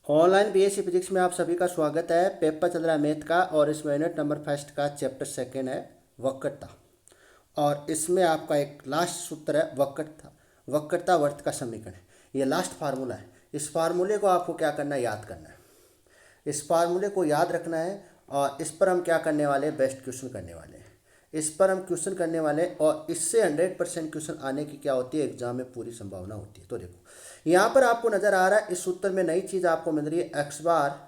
Online BSc physics में आप सभी का स्वागत है। पेपर चल रहा है मैथ का और इसमें यूनिट नंबर फर्स्ट का चैप्टर सेकंड है वक्रता। और इसमें आपका एक लास्ट सूत्र है वक्रता वर्त का समीकरण। ये लास्ट फार्मूला है। इस फार्मूले को आपको क्या करना है, याद करना है। इस फार्मूले को याद रखना है और इस पर हम क्या करने वाले हैं, बेस्ट क्वेश्चन करने वाले हैं। इस पर हम क्वेश्चन करने वाले हैं और इससे 100% क्वेश्चन आने की क्या होती है, एग्जाम में पूरी संभावना होती है। तो देखो यहाँ पर आपको नजर आ रहा है, इस सूत्र में नई चीज आपको मिल रही है, एक्स बार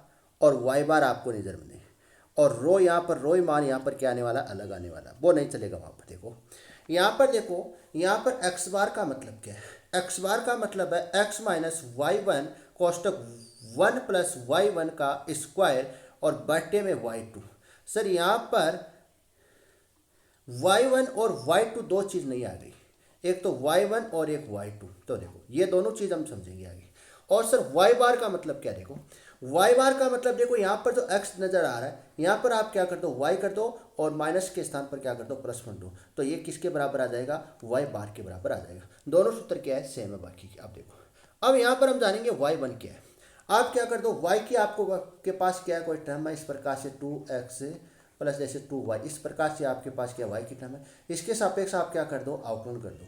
और वाई बार आपको नजर मिले और रो यहाँ पर रो मान यहाँ पर क्या आने वाला, अलग आने वाला, वो नहीं चलेगा वहाँ पर। देखो यहाँ पर, देखो यहाँ पर एक्स बार का मतलब क्या है। एक्स बार का मतलब है एक्स माइनस वाई वन कोष्टक 1 प्लस वाई वन का स्क्वायर और बटे में वाई टू। सर यहाँ पर y1 और y2 दो चीज नहीं आ गई, एक तो y1 और एक y2। तो देखो ये दोनों चीज हम समझेंगे आगे। और सर y बार का मतलब क्या, देखो y बार का मतलब, देखो यहाँ पर जो x नजर आ रहा है, यहाँ पर आप क्या कर दो, y कर दो और माइनस के स्थान पर क्या कर दो, प्लस वन दो। तो ये किसके बराबर आ जाएगा, y बार के बराबर आ जाएगा। दोनों सूत्र क्या है, सेम है बाकी की। आप देखो अब यहाँ पर हम जानेंगे y1 क्या है। आप क्या कर दो, y की आपको के पास क्या है, कोई टर्म है इस प्रकार से 2x प्लस जैसे 2y, इस प्रकार से आपके पास क्या y की टर्म है। इसके सापेक्ष आप क्या कर दो, आउटपुट कर दो।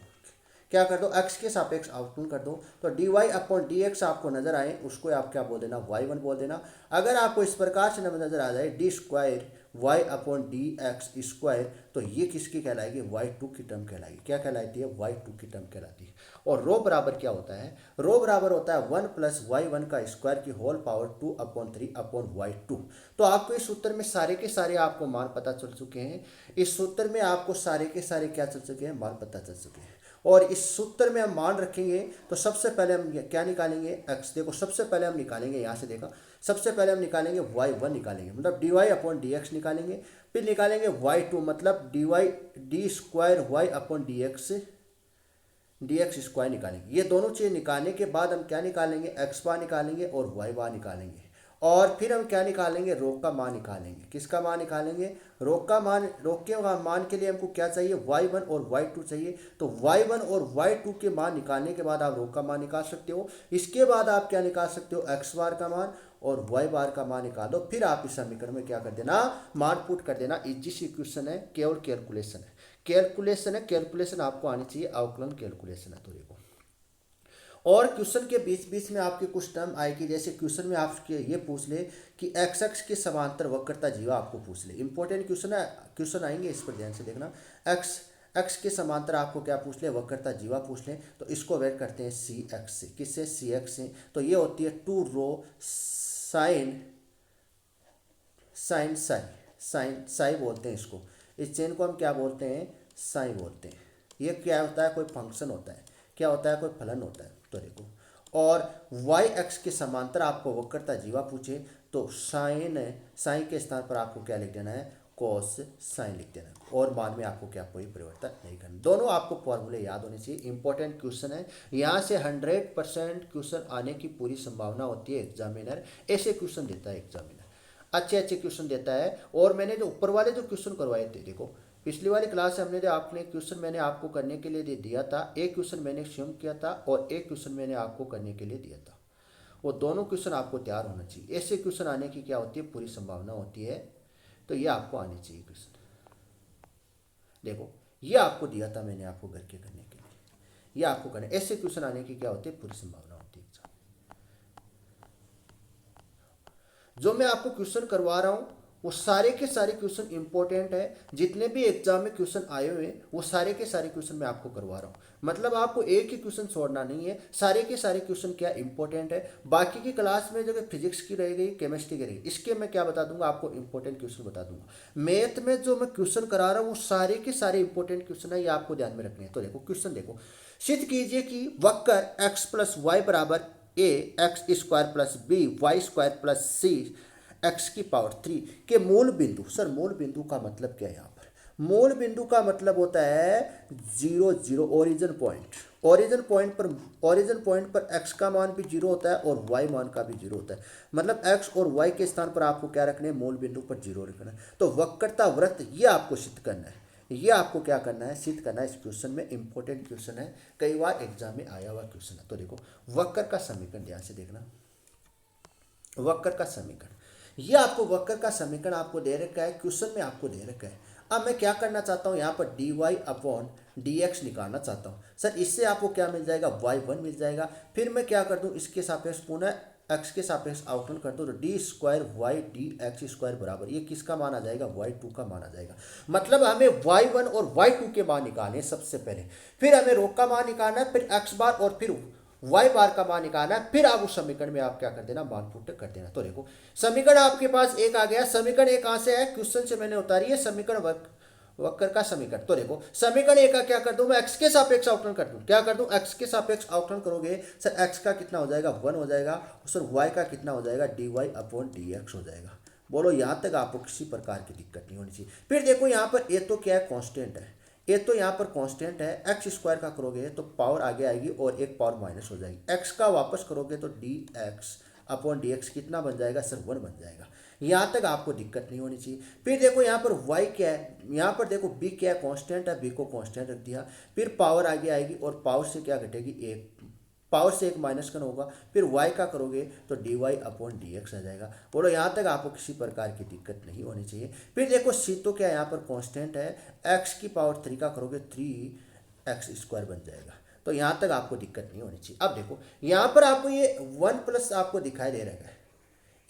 क्या कर दो, x के सापेक्ष आउटपुट कर दो। तो dy अपॉन dx आपको नजर आए, उसको आप क्या बोल देना, y1 बोल देना। अगर आपको इस प्रकार से नजर आ जाए D square y upon D X square, तो ये किसकी कहलाएगी, y2 की टर्म कहलाएगी। क्या कहलाती है, y2 की टर्म कहलाती है। और रो बराबर क्या होता है, रो बराबर होता है 1 प्लस y1 का स्क्वायर की whole power 2 upon 3 upon y2। तो आपको इस सूत्र में सारे के सारे आपको मान पता चल चुके हैं। इस सूत्र में आपको सारे के सारे क्या चल चुके हैं, मान पता चल चुके हैं। और इस सूत्र में हम मान रखेंगे तो सबसे पहले हम क्या निकालेंगे, x। देखो सबसे पहले हम निकालेंगे, यहाँ से देखा, सबसे पहले हम निकालेंगे y1 निकालेंगे, मतलब dy अपॉन dx निकालेंगे। फिर निकालेंगे y2 मतलब D square y upon dx square निकालेंगे। ये दोनों चीज़ निकालने के बाद हम क्या निकालेंगे, x बार निकालेंगे और y बार निकालेंगे। और फिर हम क्या निकालेंगे, रो का मान निकालेंगे। किसका मान निकालेंगे, रो का मान। रो के मान के लिए हमको क्या चाहिए, y1 और y2 चाहिए। तो y1 और y2 के मान निकालने के बाद आप रो का मान निकाल सकते हो। इसके बाद आप क्या निकाल सकते हो, x बार का मान और y बार का मान निकाल दो। फिर आप इस समीकरण में क्या कर देना, मान पुट कर देना। इजी सी क्वेश्चन है, केवल कैलकुलेशन है, कैलकुलेशन है, कैलकुलेशन आपको आनी चाहिए, अवकलन कैलकुलेशन है। तो देखो और क्वेश्चन के बीच बीच में आपके कुछ टर्म आएगी, जैसे क्वेश्चन में आपके ये पूछ ले कि एक्स एक्स के समांतर वक्रता जीवा, आपको पूछ ले। इंपॉर्टेंट क्वेश्चन है, क्वेश्चन आएंगे, इस पर ध्यान से देखना। एक्स एक्स के समांतर आपको क्या पूछ ले, वक्रता जीवा पूछ ले। तो इसको वेट करते हैं सी एक्स से, किससे, सी एक्स से। तो ये होती है 2 row sine sine psi, sine psi बोलते हैं इसको। इस चेन को हम क्या बोलते हैं, साई बोलते हैं। ये क्या होता है, कोई फंक्शन होता है, क्या होता है, कोई फलन होता है। तो देखो और y एक्स के समांतर आपको वक्रता जीवा पूछे तो साइन, साइन के स्थान पर आपको क्या लिख देना है, कोस साइन लिख देना है। और मान में आपको क्या कोई परिवर्तन नहीं करना। दोनों आपको फॉर्मूले याद होने चाहिए, इंपॉर्टेंट क्वेश्चन है। यहाँ से 100% क्वेश्चन आने की पूरी संभावना होती है। एग्जामिनर ऐसे क्वेश्चन देता है, एग्जामिनर अच्छे अच्छे क्वेश्चन देता है। और मैंने जो ऊपर वाले जो क्वेश्चन करवाए थे, देखो पिछली वाली क्लास से हमने जो आपने क्वेश्चन मैंने आपको करने के लिए दिया था, एक क्वेश्चन मैंने स्वयं किया था और एक क्वेश्चन मैंने आपको करने के लिए दिया था। वो दोनों क्वेश्चन आपको तैयार होना चाहिए। ऐसे क्वेश्चन आने की क्या होती है, पूरी संभावना होती है। तो ये आपको आनी चाहिए क्वेश्चन। देखो ये आपको दिया था मैंने आपको घर के करने के लिए, ये आपको करना। ऐसे क्वेश्चन आने की क्या होती है, पूरी संभावना होती है। जो मैं आपको क्वेश्चन करवा रहा हूँ वो सारे के सारे क्वेश्चन इंपॉर्टेंट है। जितने भी एग्जाम में क्वेश्चन आए हुए हैं वो सारे के सारे क्वेश्चन मैं आपको करवा रहा हूँ। मतलब आपको एक ही क्वेश्चन छोड़ना नहीं है, सारे के सारे क्वेश्चन क्या इंपॉर्टेंट है। बाकी की क्लास में जो फिजिक्स की रहेगी, केमिस्ट्री की रहेगी, इसके मैं क्या बता दूंगा, आपको इंपॉर्टेंट क्वेश्चन बता दूंगा। मैथ में जो मैं क्वेश्चन करा रहा हूँ वो सारे के सारे इंपॉर्टेंट क्वेश्चन है, ये आपको ध्यान में रखने हैं। तो देखो क्वेश्चन देखो, सिद्ध कीजिए कि वक्र एक्स प्लस वाई बराबर a x square plus b y square plus c x की पावर 3 के मूल बिंदु। सर मूल बिंदु का मतलब क्या है, यहाँ पर मूल बिंदु का मतलब होता है 0 0, ओरिजिन पॉइंट। ओरिजिन पॉइंट पर x का मान भी 0 होता है और y मान का भी 0 होता है। मतलब x और y के स्थान पर आपको क्या रखना है, मूल बिंदु पर 0 रखना है। तो वक्रता वृत्त ये आपको सिद्ध करना है, ये आपको क्या करना है, सिद्ध करना है। इस क्वेश्चन में इंपॉर्टेंट क्वेश्चन है, कई बार एग्जाम में आया हुआ क्वेश्चन है। तो देखो वक्र का समीकरण ध्यान से देखना। वक्र का समीकरण। ये आपको वक्र का समीकरण आपको दे रखा है, क्वेश्चन में आपको दे रखा है। अब मैं क्या करना चाहता हूँ, यहाँ पर D Y upon D X निकालना चाहता हूँ। सर इससे आपको क्या मिल जाएगा, y1 मिल जाएगा। फिर मैं क्या कर दूँ, इसके सापेक्ष पुनः x के सापेक्ष अवकलन कर दूँ, तो D square Y D X square बराबर ये किसका मान आ जाएगा, y2 का मान आ जाएगा। मतलब हमें y1 और y2 के मान निकालने हैं सबसे पहले, फिर हमें रो का मान निकालना है, फिर x बार और फिर y बार का मान निकालना है। फिर आप उस समीकरण में आप क्या कर देना, मान पुट कर देना। तो देखो समीकरण आपके पास एक आ गया। समीकरण एक कहाँ से है, क्वेश्चन से मैंने उतारी है, समीकरण वक्र का समीकरण। तो देखो समीकरण एक का क्या कर दूं मैं, x के सापेक्ष अवकलन कर दूं। क्या कर दूं, x के सापेक्ष अवकलन करोगे सर x का कितना हो जाएगा, 1 हो जाएगा, और सर y का कितना हो जाएगा, dy अपॉन dx हो जाएगा। बोलो यहाँ तक आपको किसी प्रकार की दिक्कत नहीं होनी चाहिए। फिर देखो यहाँ पर ये तो क्या है, कांस्टेंट है, ये तो यहाँ पर कांस्टेंट है। एक्स स्क्वायर का करोगे तो पावर आगे आएगी और एक पावर माइनस हो जाएगी। एक्स का वापस करोगे तो D x upon D x कितना बन जाएगा सर, 1 बन जाएगा। यहाँ तक आपको दिक्कत नहीं होनी चाहिए। फिर देखो यहाँ पर y क्या है, यहाँ पर देखो b क्या है, कांस्टेंट है, b को कांस्टेंट रख दिया। फिर पावर आगे आएगी और पावर से क्या घटेगी, एक पावर से एक माइनस करना होगा। फिर y का करोगे तो d Y upon D x आ जाएगा। बोलो यहाँ तक आपको किसी प्रकार की दिक्कत नहीं होनी चाहिए। फिर देखो c तो क्या है, यहाँ पर कांस्टेंट है, x की पावर 3 का करोगे 3x स्क्वायर बन जाएगा। तो यहाँ तक आपको दिक्कत नहीं होनी चाहिए। अब देखो यहाँ पर आपको ये 1 प्लस आपको दिखाई दे रहा है,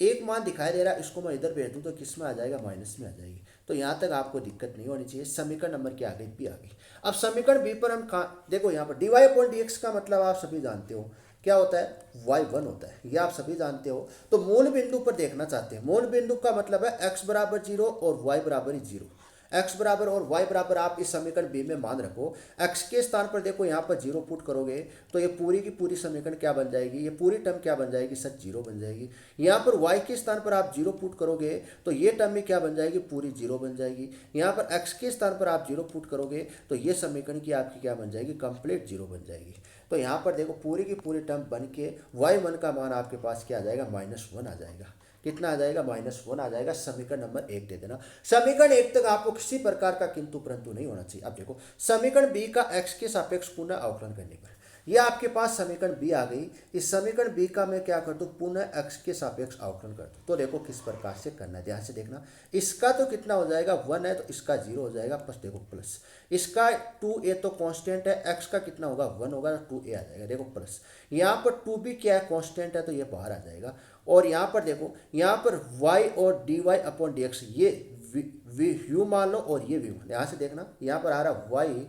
एक मान दिखाई दे रहा है, इसको मैं इधर भेज दूँ तो किस में आ जाएगा, माइनस में आ जाएगी। तो यहाँ तक आपको दिक्कत नहीं होनी चाहिए। समीकरण नंबर क्या आ गई, बी आ गई। अब समीकरण बी पर हम देखो यहाँ पर D Y upon D x का मतलब आप सभी जानते हो क्या होता है, y1 होता है, ये आप सभी जानते हो। तो मूल बिंदु पर देखना चाहते हैं, मूल बिंदु का मतलब है x बराबर 0 और y बराबर 0। x बराबर और y बराबर आप इस समीकरण बी में मान रखो। x के स्थान पर देखो यहाँ पर 0 पुट करोगे तो ये पूरी की पूरी समीकरण क्या बन जाएगी, ये पूरी टर्म क्या बन जाएगी सर, 0 बन जाएगी। यहाँ पर y के स्थान पर आप 0 पुट करोगे तो ये टर्म में क्या बन जाएगी, पूरी 0 बन जाएगी। यहाँ पर x के स्थान पर आप 0 पुट करोगे तो ये समीकरण की आपकी क्या बन जाएगी, कंप्लीट 0 बन जाएगी। तो यहाँ पर देखो पूरी की पूरी टर्म बन के y1 का मान आपके पास क्या आ जाएगा, -1 आ जाएगा। कितना आ जाएगा, -1 आ जाएगा। समीकरण नंबर 1 दे देना। समीकरण 1 तक आपको किसी प्रकार का किंतु परंतु नहीं होना चाहिए। अब देखो समीकरण बी का x के सापेक्ष पुनः अवकलन करने पर ये आपके पास समीकरण बी आ गई। इस समीकरण बी का मैं क्या कर दूं, पुनः x के सापेक्ष अवकलन कर दूं। तो देखो किस प्रकार से करना है, ध्यान से देखना। इसका तो कितना हो जाएगा, 1 है तो इसका 0 हो जाएगा, प्लस देखो प्लस इसका 2a तो कांस्टेंट है, x का कितना होगा, 1 होगा, 2a आ जाएगा। देखो प्लस यहाँ पर 2b क्या है, कांस्टेंट है, तो ये बाहर आ जाएगा। और यहाँ पर देखो यहाँ पर y और D Y upon D X ये व्यू मान लो और ये व्यू, यहाँ से देखना यहाँ पर आ रहा y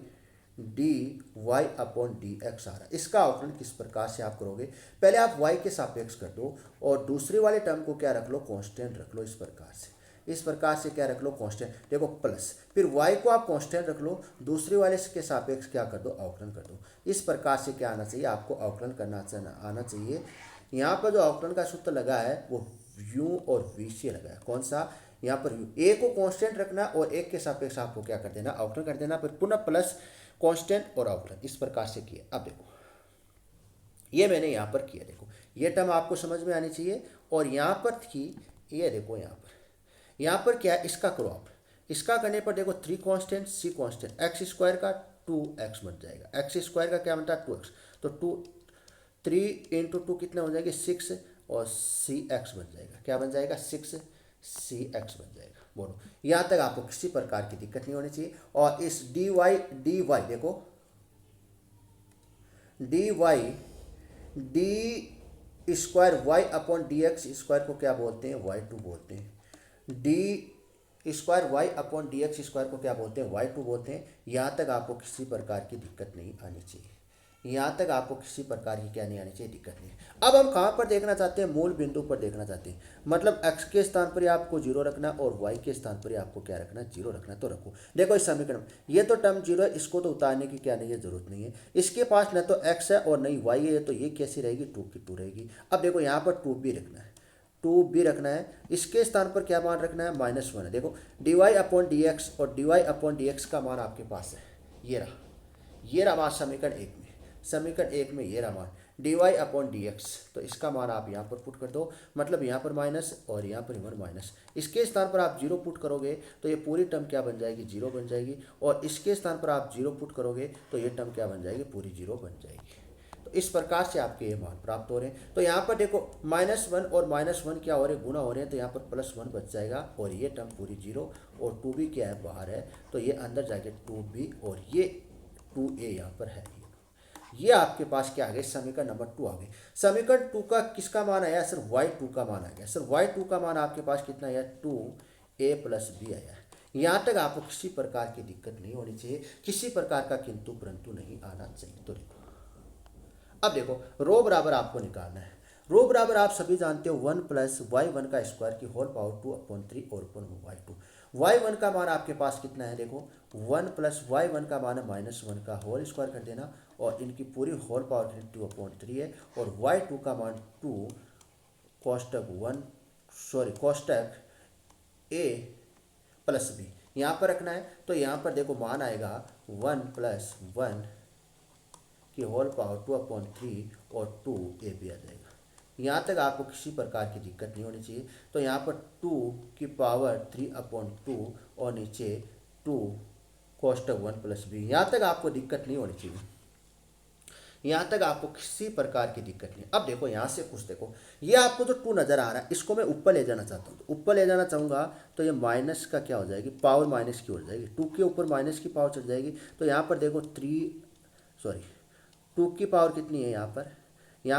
d Y upon D x आ रहा है। इसका अवकलन किस प्रकार से आप करोगे, पहले आप y के सापेक्ष कर दो और दूसरे वाले टर्म को क्या रख लो, कांस्टेंट रख लो। इस प्रकार से क्या रख लो, कांस्टेंट। देखो प्लस फिर y को आप कांस्टेंट रख लो, दूसरे वाले के सापेक्ष क्या कर दो, अवकलन कर दो। इस प्रकार से क्या आना चाहिए, आपको अवकलन करना आना चाहिए। यहाँ पर जो अवकलन का सूत्र लगा है वो u और v से लगा है। कौन सा, यहाँ पर u, a को कांस्टेंट रखना और एक के सापेक्ष आपको क्या कर देना, अवकलन कर देना। फिर पुनः प्लस कांस्टेंट और अवकलन, इस प्रकार से किया। अब देखो ये मैंने यहाँ पर किया, देखो ये टर्म आपको समझ में आनी चाहिए। और यहाँ पर थी ये, देखो यहाँ पर क्या है, इसका करो आप। इसका करने पर देखो 3 constant c constant, x square का 2x बन जाएगा। एक्स स्क्वायर का क्या बनता है, 2x। तो 3 इंटू 2 कितना हो जाएगा, 6 और cx बन जाएगा। क्या बन जाएगा, 6cx बन जाएगा। बोलो यहाँ तक आपको किसी प्रकार की दिक्कत नहीं होनी चाहिए। और इस dy देखो D square Y upon D X square को क्या बोलते हैं, y2 बोलते हैं। D square Y upon D X square को क्या बोलते हैं, y2 बोलते हैं। यहाँ तक आपको किसी प्रकार की दिक्कत नहीं आनी चाहिए। यहाँ तक आपको किसी प्रकार की क्या नहीं आनी चाहिए, दिक्कत नहीं। अब हम कहाँ पर देखना चाहते हैं, मूल बिंदु पर देखना चाहते हैं। मतलब x के स्थान पर आपको 0 रखना और y के स्थान पर आपको क्या रखना, 0 रखना। तो रखो, देखो इस समीकरण ये तो टर्म 0 है, इसको तो उतारने की क्या नहीं है, जरूरत नहीं है। इसके पास न तो x है और नहीं y है, तो ये कैसी रहेगी, 2 की 2 रहेगी। अब देखो यहाँ पर 2b रखना है, 2b रखना है। इसके स्थान पर क्या मान रखना है, -1 है। देखो d Y upon D x और D Y upon D x का मान आपके पास है, ये रहा मान समीकरण 1 में। समीकरण 1 में ये रहा मान D Y upon D X. तो इसका मान आप यहाँ पर पुट कर दो, मतलब यहाँ पर माइनस और यहाँ पर 1 माइनस। इसके स्थान पर आप 0 पुट करोगे तो ये पूरी टर्म क्या बन जाएगी, 0 बन जाएगी। और इसके स्थान पर आप 0 पुट करोगे तो ये टर्म क्या बन जाएगी, पूरी 0 बन जाएगी। तो इस प्रकार से आपके ये मान प्राप्त हो रहे हैं। तो यहाँ पर देखो -1 और -1 क्या हो रहे हैं, गुना हो रहे हैं, तो यहाँ पर +1 बच जाएगा और ये टर्म पूरी 0 और 2b क्या है, बाहर है, तो ये अंदर जाके 2b और ये 2a यहाँ पर है। ये आपके पास क्या आ गया, समीकरण नंबर 2 आ गई। समीकरण 2 का किसका मान आया सर, y2 का मान आ गया सर। y2 का मान आपके पास कितना आया, 2a + b आया। यहाँ तक आपको किसी प्रकार की दिक्कत नहीं होनी चाहिए, किसी प्रकार का किंतु परंतु नहीं आना चाहिए। तो देखो अब देखो रो बराबर आपको निकालना है। रो बराबर आप सभी जानते हो 1 + y1 का स्क्वायर की होल पावर 2/3 और y2। y1 का मान आपके पास कितना है, देखो 1 + y1 का मान है -1 का होल स्क्वायर कर देना और इनकी पूरी होल पावर 2/3 है। और y2 का मान 2 कोष्टक a + b यहाँ पर रखना है। तो यहाँ पर देखो मान आएगा 1 + 1 की होल पावर 2/3 और 2ab आ जाएगा। यहाँ तक आपको किसी प्रकार की दिक्कत नहीं होनी चाहिए। तो यहाँ पर 2/3/2 और नीचे 2 कोष्टक 1 + b, यहाँ तक आपको दिक्कत नहीं होनी चाहिए, यहाँ तक आपको किसी प्रकार की दिक्कत नहीं। अब देखो यहाँ से कुछ देखो, ये आपको जो 2 नज़र आ रहा है इसको मैं ऊपर ले जाना चाहता हूँ। तो ऊपर ले जाना चाहूँगा तो ये माइनस का क्या हो जाएगी, पावर माइनस की हो जाएगी, 2 के ऊपर माइनस की पावर चढ़ जाएगी। तो यहाँ पर देखो 2 की पावर कितनी है यहाँ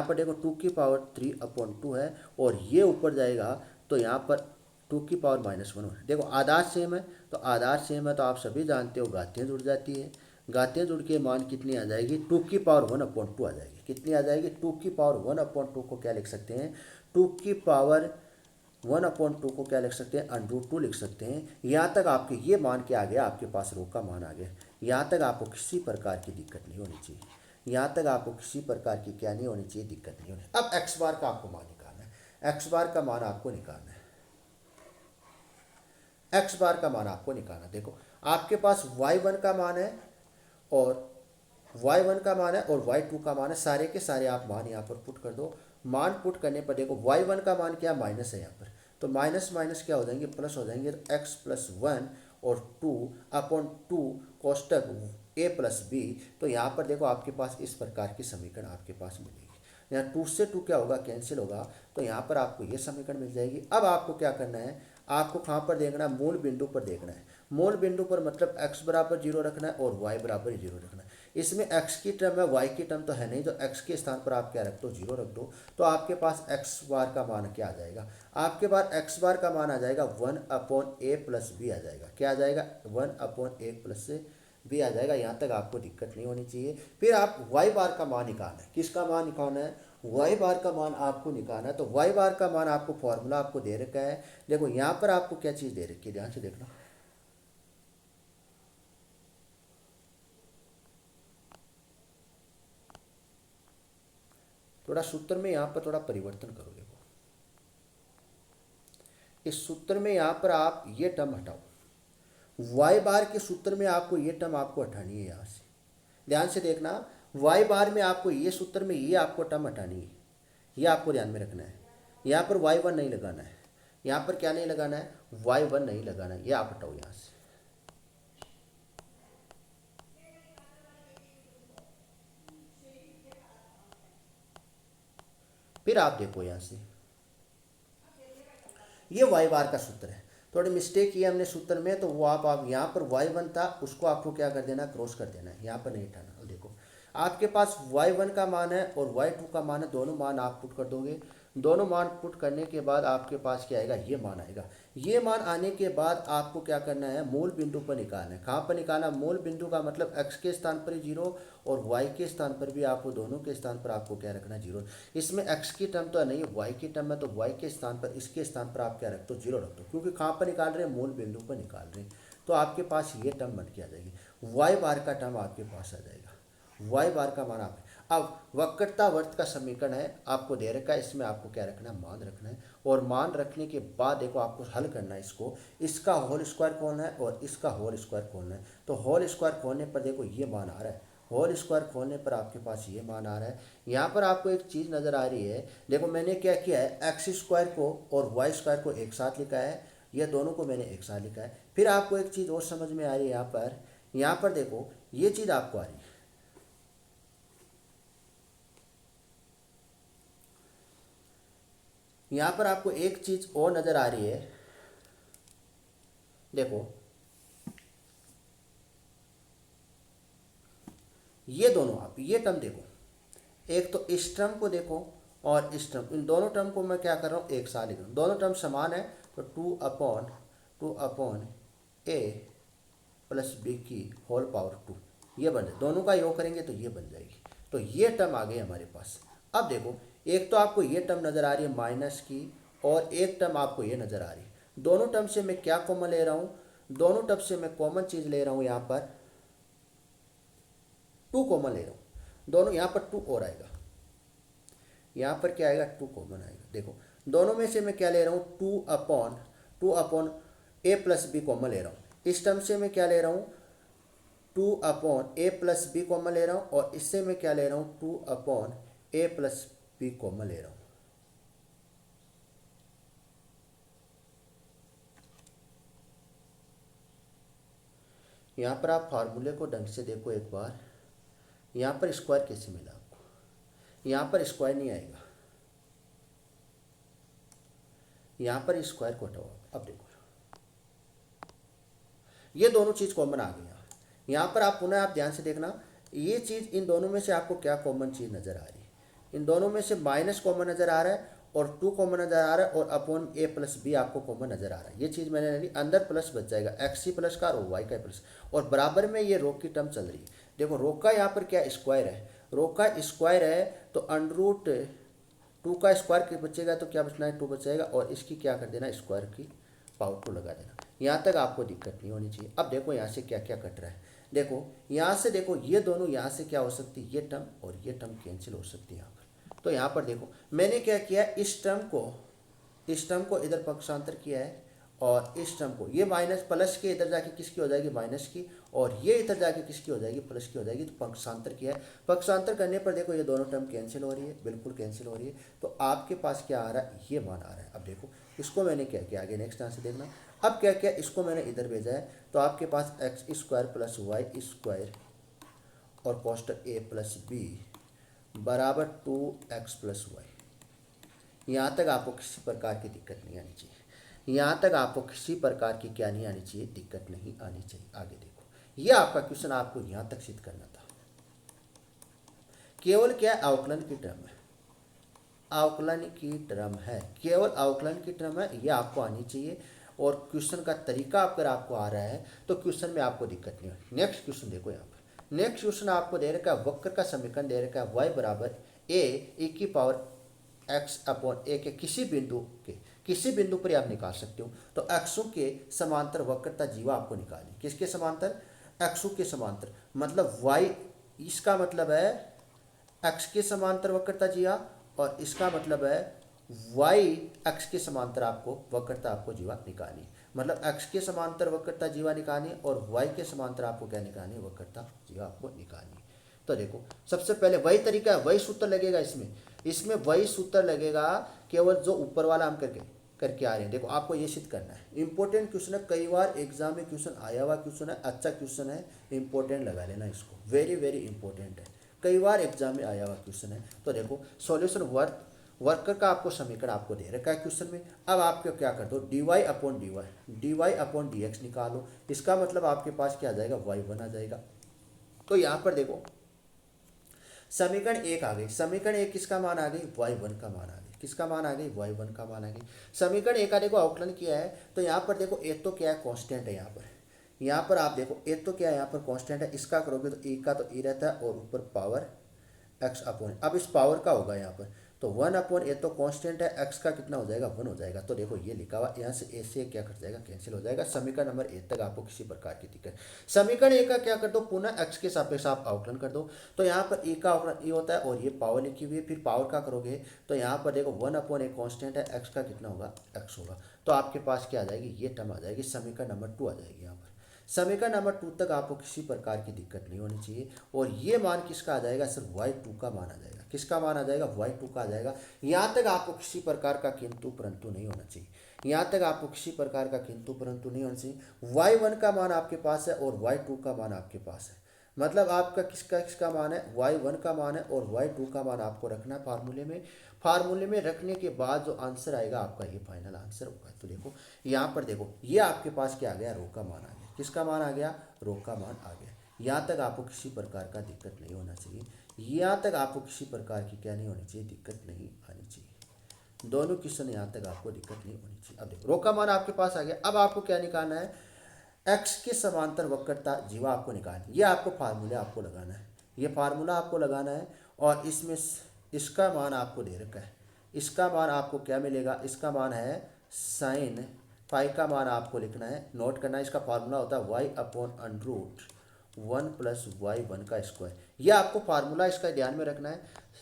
पर देखो 2 की पावर 3/2 है और ये ऊपर जाएगा तो यहाँ पर 2 की पावर -1 है। देखो आधार सेम है, तो आधार सेम है तो आप सभी जानते हो घातियाँ जुड़ जाती है। घातियाँ जुड़ के मान कितनी आ जाएगी, 2 की पावर 1/2 आ जाएगी। कितनी आ जाएगी, 2 की पावर 1/2 को क्या लिख सकते हैं, 2 की पावर 1/2 को क्या लिख सकते हैं, √2 लिख सकते हैं। यहाँ तक आपके ये मान के आ गया, आपके पास रो का मान आ गया। यहाँ तक आपको किसी प्रकार की दिक्कत नहीं होनी चाहिए, यहाँ तक आपको किसी प्रकार की क्या नहीं होनी चाहिए, दिक्कत नहीं होनी। अब x बार का आपको मान निकालना है, x बार का मान आपको निकालना है, x बार का मान आपको निकालना। देखो आपके पास y1 का मान है और y1 का मान है और y2 का मान है, सारे के सारे आप मान यहाँ पर पुट कर दो। मान पुट करने पर देखो y1 का मान क्या, माइनस है यहाँ पर, तो माइनस माइनस क्या हो जाएंगे, प्लस हो जाएंगे। तो x + 1 और 2/2 कोष्टक a + b, तो यहाँ पर देखो आपके पास इस प्रकार की समीकरण आपके पास मिलेगी। यहाँ 2 से 2 क्या होगा, कैंसिल होगा, तो यहाँ पर आपको ये समीकरण मिल जाएगी। अब आपको क्या करना है, आपको कहाँ पर देखना है, मूल बिंदु पर देखना है। मूल बिंदु पर मतलब x बराबर 0 रखना है और y बराबर 0 रखना है। इसमें x की टर्म है, y की टर्म तो है नहीं, तो x के स्थान पर आप क्या रख दो, 0 रख दो। तो आपके पास x बार का मान क्या आ जाएगा, आपके पास x बार का मान आ जाएगा 1/a + b आ जाएगा। क्या आ जाएगा, 1/a + b आ जाएगा। यहाँ तक आपको दिक्कत नहीं होनी चाहिए। फिर आप y बार का मान निकालना है, किसका मान निकालना है, y बार का मान आपको निकालना है। तो y बार का मान आपको फॉर्मूला आपको दे रखा है। देखो यहाँ पर आपको क्या चीज़ दे रखी है, ध्यान से देखना। थोड़ा सूत्र में यहाँ पर थोड़ा परिवर्तन करो। देखो इस सूत्र में यहाँ पर आप ये टर्म हटाओ, y बार के सूत्र में आपको ये टर्म आपको हटानी है। यहाँ से ध्यान से देखना, y बार में आपको ये सूत्र में ये आपको टर्म हटानी है, ये आपको ध्यान में रखना है। यहाँ पर y1 नहीं लगाना है, यहाँ पर क्या नहीं लगाना है, y1 नहीं लगाना है, ये आप हटाओ यहाँ से। फिर आप देखो यहाँ से, ये y बार का सूत्र है। थोड़ी मिस्टेक की हमने सूत्र में, तो वो आप यहाँ पर y1 था, उसको आपको क्या कर देना, क्रॉस कर देना है, यहाँ पर नहीं हटाना। और देखो आपके पास y1 का मान है और y2 का मान है, दोनों मान आप पुट कर दोगे। दोनों मान पुट करने के बाद आपके पास क्या आएगा, ये मान आएगा। ये मान आने के बाद आपको क्या करना है, मूल बिंदु पर निकालना है। कहाँ पर निकालना, मूल बिंदु का मतलब x के स्थान पर 0 और y के स्थान पर भी आपको, दोनों के स्थान पर आपको क्या रखना है, 0। इसमें x की टर्म तो नहीं, y की टर्म है, तो y के स्थान पर, इसके स्थान पर आप क्या रख दो, 0 रख दो, क्योंकि कहाँ पर निकाल रहे हैं, मूल बिंदु पर निकाल रहे हैं। तो आपके पास ये टर्म बन के आ जाएगी, y बार का टर्म आपके पास आ जाएगा, y बार का मान आप। अब वक्रता वर्त का समीकरण है, आपको दे रखा है, इसमें आपको क्या रखना है, मान रखना है। और मान रखने के बाद देखो आपको हल करना है इसको, इसका होल स्क्वायर खोलना है और इसका होल स्क्वायर खोलना है। तो होल स्क्वायर खोलने पर देखो ये मान आ रहा है, होल स्क्वायर खोलने पर आपके पास ये मान आ रहा है। यहाँ पर आपको एक चीज़ नज़र आ रही है, देखो मैंने क्या किया है, एक्स स्क्वायर को और वाई स्क्वायर को एक साथ लिखा है, ये दोनों को मैंने एक साथ लिखा है। फिर आपको एक चीज़ और समझ में आ रही है, यहाँ पर देखो ये चीज़ आपको आ रही है, यहाँ पर आपको एक चीज और नजर आ रही है, देखो ये दोनों, आप ये टर्म देखो, एक तो इस टर्म को देखो और इस टर्म, इन दोनों टर्म को मैं क्या कर रहा हूँ एक साथ लिख रहा हूँ, दोनों टर्म समान है, तो टू अपॉन ए प्लस बी की होल पावर टू, ये बन जाए, दोनों का योग करेंगे तो ये बन जाएगी। तो ये टर्म आ गई हमारे पास। अब देखो, एक तो आपको ये टर्म नज़र आ रही है माइनस की, और एक टर्म आपको ये नज़र आ रही है। दोनों टर्म से मैं क्या कॉमन ले रहा हूँ, दोनों टर्म से मैं कॉमन चीज़ ले रहा हूँ, यहाँ पर टू कॉमन ले रहा हूँ, दोनों यहाँ पर टू और आएगा, यहाँ पर क्या आएगा, टू कॉमन आएगा। देखो दोनों में से मैं क्या ले रहा हूँ, टू अपॉन ए प्लस बी कॉमन ले रहा हूँ। इस टर्म से मैं क्या ले रहा हूँ, टू अपॉन ए प्लस बी कॉमन ले रहा हूँ, और इससे मैं क्या ले रहा हूँ, टू अपॉन ए प्लस बी कॉमन ले रहा हूँ। यहाँ पर आप फार्मूले को ढंग से देखो एक बार, यहाँ पर स्क्वायर कैसे मिला आपको, यहाँ पर स्क्वायर नहीं आएगा, यहाँ पर स्क्वायर को हटाओ। अब देखो ये दोनों चीज़ कॉमन आ गई। यहाँ पर आप पुनः आप ध्यान से देखना, ये चीज़ इन दोनों में से आपको क्या कॉमन चीज़ नज़र आ रही है, इन दोनों में से माइनस कॉमन नज़र आ रहा है, और टू कॉमन नज़र आ रहा है, और अपॉन ए प्लस बी आपको कॉमन नज़र आ रहा है। ये चीज़ मैंने ले ली, अंदर प्लस बच जाएगा, एक्स सी प्लस का और वाई का प्लस, और बराबर में ये रोक की टर्म चल रही है। देखो रोक का यहाँ पर क्या स्क्वायर है, रोक का स्क्वायर है, तो अंडरूट टू का स्क्वायर के बचेगा तो क्या बचना है, टू बचेगा, और इसकी क्या कर देना, स्क्वायर की पावर टू लगा देना। यहाँ तक आपको दिक्कत नहीं होनी चाहिए। अब देखो यहाँ से क्या क्या कट रहा है, देखो यहाँ से देखो, ये दोनों यहाँ से क्या हो सकती है, ये टर्म और ये टर्म कैंसिल हो सकती है यहाँ पर। तो यहाँ पर देखो मैंने क्या किया, इस टर्म को इधर पक्षांतर किया है, और इस टर्म को, ये माइनस प्लस के इधर जाके किसकी हो जाएगी, माइनस की, और ये इधर जाके किसकी हो जाएगी, प्लस की हो जाएगी। तो पक्षांतर किया है, पक्षांतर करने पर देखो ये दोनों टर्म कैंसिल हो रही है, बिल्कुल कैंसिल हो रही है। तो आपके पास क्या आ रहा है, ये मान आ रहा है। अब देखो इसको मैंने क्या किया, आगे नेक्स्ट आंसर देखना। अब क्या किया, इसको मैंने इधर भेजा है, तो आपके पास x square plus y square और कोष्टक ए प्लस बी बराबर 2x प्लस वाई। यहाँ तक आपको किसी प्रकार की दिक्कत नहीं आनी चाहिए, यहाँ तक आपको किसी प्रकार की क्या नहीं आनी चाहिए, दिक्कत नहीं आनी चाहिए। आगे देखो, ये आपका क्वेश्चन आपको यहाँ तक सिद्ध करना था, केवल क्या अवकलन की टर्म है, अवकलन की टर्म है, केवल अवकलन की टर्म है, ये आपको आनी चाहिए। और क्वेश्चन का तरीका अगर आपको आ रहा है तो क्वेश्चन में आपको दिक्कत नहीं होगी। नेक्स्ट क्वेश्चन देखो, यहाँ पर नेक्स्ट क्वेश्चन आपको दे रखा है, वक्र का समीकरण दे रखा है, वाई बराबर ए की पावर एक्स अपॉन ए के किसी बिंदु पर आप निकाल सकते हो। तो एक्सों के समांतर वक्रता जीवा आपको निकालनी, किसके समांतर, एक्सों के समांतर, मतलब वाई, इसका मतलब है एक्स के समांतर वक्रता जीवा, और इसका मतलब है वाई एक्स के समांतर आपको वक्रता आपको जीवा निकालनी, मतलब एक्स के समांतर वक्रता जीवा निकालनी, और वाई के समांतर आपको क्या निकालनी, वक्रता जीवा आपको निकालनी। तो देखो सबसे पहले वही तरीका है, वही सूत्र लगेगा इसमें वही सूत्र लगेगा, केवल जो ऊपर वाला हम करके आ रहे हैं। देखो आपको ये सिद्ध करना है, इंपॉर्टेंट क्वेश्चन है, कई बार एग्जाम में क्वेश्चन आया हुआ क्वेश्चन है, अच्छा क्वेश्चन है, इंपॉर्टेंट लगा लेना इसको, वेरी वेरी इंपॉर्टेंट है, कई बार एग्जाम में आया हुआ क्वेश्चन है। तो देखो सॉल्यूशन वर्कर का आपको समीकरण आपको दे रखा है क्वेश्चन में। अब आपको क्या कर दो, dy अपॉन dx निकालो, इसका मतलब आपके पास क्या आ जाएगा, y1 आ जाएगा। तो यहाँ पर देखो समीकरण एक आ गई, समीकरण एक किसका मान आ गई, y1 का मान आ गई, किसका मान आ गई, y1 का मान आ गई। समीकरण एक का देखो अवकलन किया है, तो यहाँ पर देखो एक तो क्या है, कांस्टेंट है, यहाँ पर आप देखो एक तो क्या है, यहाँ पर कांस्टेंट है, इसका करोगे तो e का तो e रहता है, और ऊपर पावर x अपॉन, अब इस पावर का होगा यहाँ पर, तो 1 अपॉन ए तो कांस्टेंट है, x का कितना हो जाएगा, 1 हो जाएगा। तो देखो ये लिखा हुआ, यहाँ से ए से क्या कर जाएगा, कैंसिल हो जाएगा। समीकरण नंबर ए तक आपको किसी प्रकार की दिक्कत, समीकरण ए का क्या कर दो, पुनः x के सापेक्ष आप अवकलन कर दो। तो यहाँ पर e का अवकलन e होता है, और ये पावर लिखी हुई है, फिर पावर का करोगे तो यहाँ पर देखो 1 अपॉन ए कॉन्स्टेंट है, x का कितना होगा, x होगा। तो आपके पास क्या आ जाएगी, ये टर्म आ जाएगी, समीकरण नंबर 2 आ जाएगी। यहाँ पर समीकरण नंबर 2 तक आपको किसी प्रकार की दिक्कत नहीं होनी चाहिए। और ये मान किसका आ जाएगा, सिर्फ y2 का मान आ जाएगा, किसका मान आ जाएगा, y2 का आ जाएगा। यहाँ तक आपको किसी प्रकार का किंतु परंतु नहीं होना चाहिए, यहाँ तक आपको किसी प्रकार का किंतु परंतु नहीं होना चाहिए। y1 का मान आपके पास है और y2 का मान आपके पास है, मतलब आपका किसका किसका मान है, y1 का मान है और y2 का मान आपको रखना है फार्मूले में। फार्मूले में रखने के बाद जो आंसर आएगा आपका ये फाइनल आंसर होगा। तो देखो यहाँ पर देखो ये आपके पास क्या आ गया, रो का मान आ गया। किसका मान आ गया, रो का मान आ गया। यहाँ तक आपको किसी प्रकार का दिक्कत नहीं होना चाहिए, यहाँ तक आपको किसी प्रकार की क्या नहीं होनी चाहिए, दिक्कत नहीं आनी चाहिए। दोनों क्वेश्चन यहाँ तक आपको दिक्कत नहीं होनी चाहिए। अब देखो रो का मान आपके पास आ गया। अब आपको क्या निकालना है, एक्स के समांतर वक्रता जीवा आपको निकालनी है। ये आपको फार्मूला आपको लगाना है, ये फार्मूला आपको लगाना है। और इसमें इसका मान आपको दे रखा है, इसका मान आपको क्या मिलेगा, इसका मान है साइन पाई का मान आपको लिखना है, नोट करना है। इसका फार्मूला होता है Y upon under root 1+y1 का स्क्वायर। ये आपको फार्मूला इसका ध्यान में रखना है।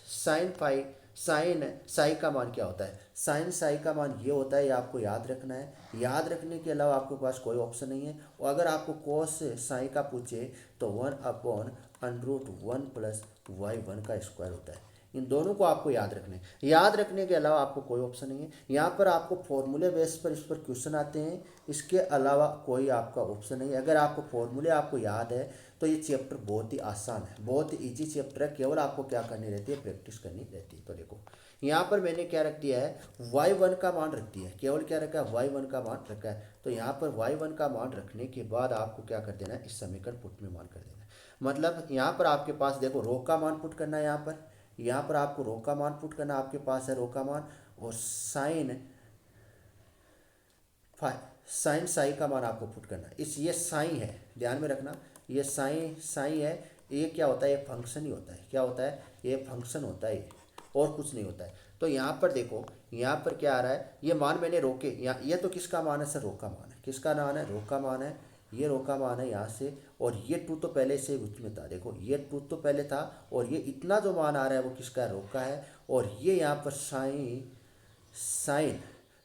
साइन पाई, साइन साई का मान क्या होता है, साइन साई का मान ये होता है, ये आपको याद रखना है। याद रखने के अलावा आपके पास कोई ऑप्शन नहीं है। और अगर आपको कोस साई का पूछे तो 1/√1+y1 का स्क्वायर होता है। इन दोनों को आपको याद रखना है। याद रखने के अलावा आपको कोई ऑप्शन नहीं है। यहाँ पर आपको फॉर्मूले बेस पर इस पर क्वेश्चन आते हैं, इसके अलावा कोई आपका ऑप्शन नहीं है। अगर आपको फॉर्मूले आपको याद है तो ये चैप्टर बहुत ही आसान है, बहुत ही ईजी चैप्टर है। केवल आपको क्या करनी रहती है, प्रैक्टिस करनी रहती है। तो देखो यहाँ पर मैंने क्या रख दिया है, y1 का मान रख दिया है। केवल क्या रखा है, y1 का मान रखा है। तो यहाँ पर y1 का मान रखने के बाद आपको क्या कर देना है, इस समीकरण पुट में मान कर देना है। मतलब यहाँ पर आपके पास देखो रो का मान पुट करना है। यहाँ पर आपको रो का मान पुट करना, आपके पास है रो का मान। और साइन साइन साई का मान आपको पुट करना है। इस ये साई है, ध्यान में रखना, ये साई साई है। ये क्या होता है, ये फंक्शन ही होता है। क्या होता है, ये फंक्शन होता है, और कुछ नहीं होता है। तो यहाँ पर देखो, यहाँ पर क्या आ रहा है, ये मान मैंने रोके यहाँ, ये तो किसका मान है सर, रो का मान है। किसका मान है, रो का मान है। ये रो का मान है यहाँ से, और ये टू तो पहले से उसमें था। देखो ये टू तो पहले था, और ये इतना जो मान आ रहा है वो किसका, रो का है। और ये यहाँ पर साइन साइन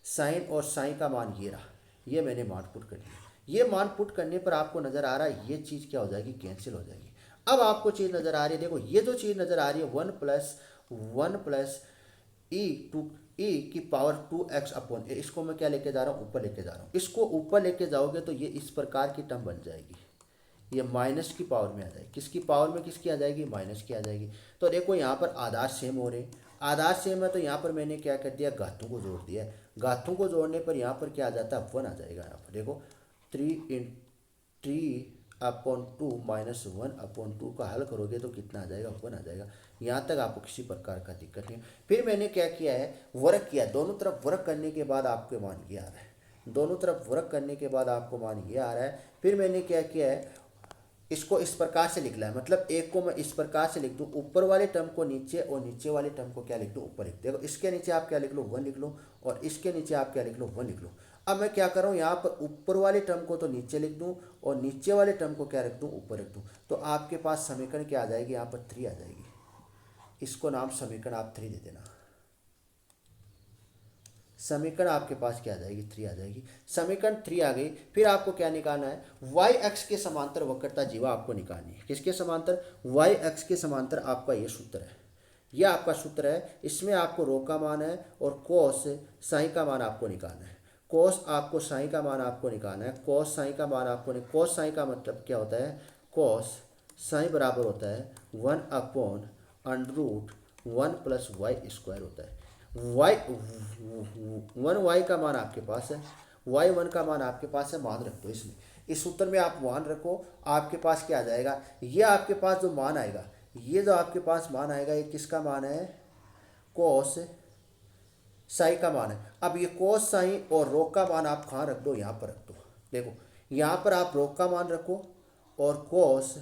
साइन और साइन का मान ये रहा, ये मैंने मान पुट कर दिया। ये मान पुट करने पर आपको नज़र आ रहा है ये चीज़ क्या हो जाएगी, कैंसिल हो जाएगी। अब आपको चीज़ नज़र आ रही है, देखो ये जो चीज़ नज़र आ रही है 1+1+e⁴ इसको मैं क्या लेके जा रहा हूँ, ऊपर लेके जा रहा हूँ। इसको ऊपर लेके जाओगे तो ये इस प्रकार की टर्म बन जाएगी, ये माइनस की पावर में आ जाएगी। किसकी पावर में, किसकी आ जाएगी, माइनस की आ जाएगी। तो देखो यहाँ पर आधार सेम हो रहे, आधार सेम है, तो यहाँ पर मैंने क्या कर दिया, घातों को जोड़ दिया है। घातों को जोड़ने पर यहाँ पर क्या आ जाता है, 1 आ जाएगा। यहाँ पर देखो 3/2 -1/2 का हल करोगे तो कितना आ जाएगा, 1 आ जाएगा। यहाँ तक आपको किसी प्रकार का दिक्कत नहीं है। फिर मैंने क्या किया है, वर्क किया, दोनों तरफ वर्क करने के बाद आपके मान ये आ रहा है। दोनों तरफ वर्क करने के बाद आपको मान ये आ रहा है। फिर मैंने क्या किया है, इसको इस प्रकार से लिख लिया है। मतलब एक को मैं इस प्रकार से लिख दूं, ऊपर वाले टर्म को नीचे और नीचे वाले टर्म को क्या लिख दूं, ऊपर लिख। देखो इसके नीचे आप क्या लिख लो, 1 लिख लो, और इसके नीचे आप क्या लिख लो, 1 लिख लो। अब मैं क्या कर रहा हूँ, यहाँ पर ऊपर वाले टर्म को तो नीचे लिख दूँ और नीचे वाले टर्म को क्या रख दूँ, ऊपर रख दूँ। तो आपके पास समीकरण क्या आ जाएगी, यहाँ पर 3 आ जाएगी। इसको नाम समीकरण आप 3 दे देना। समीकरण आपके पास क्या आ जाएगी, 3 आ जाएगी। समीकरण 3 आ गई। फिर आपको क्या निकालना है, वाई एक्स के समांतर वक्रता जीवा आपको निकालनी है। किसके समांतर, वाई एक्स के समांतर। आपका ये सूत्र है, ये आपका सूत्र है। इसमें आपको रो का मान है और कोस साई का मान आपको निकालना है। कोस आपको साई का मान आपको निकालना है। कोस साई का मान आपको कोस साई का मतलब क्या होता है, कोस साई बराबर होता है 1/√1+y² होता है। वाई 1y का मान आपके पास है, y1 का मान आपके पास है, मान रख दो इसमें। इस सूत्र में आप मान रखो, आपके पास क्या आ जाएगा, ये आपके पास जो मान आएगा, ये जो आपके पास मान आएगा, ये किसका मान है, कोस साई का मान है। अब ये कोस साई और रो का मान आप कहाँ रख दो, यहाँ पर रख दो। देखो यहाँ पर आप रो का मान रखो और कोस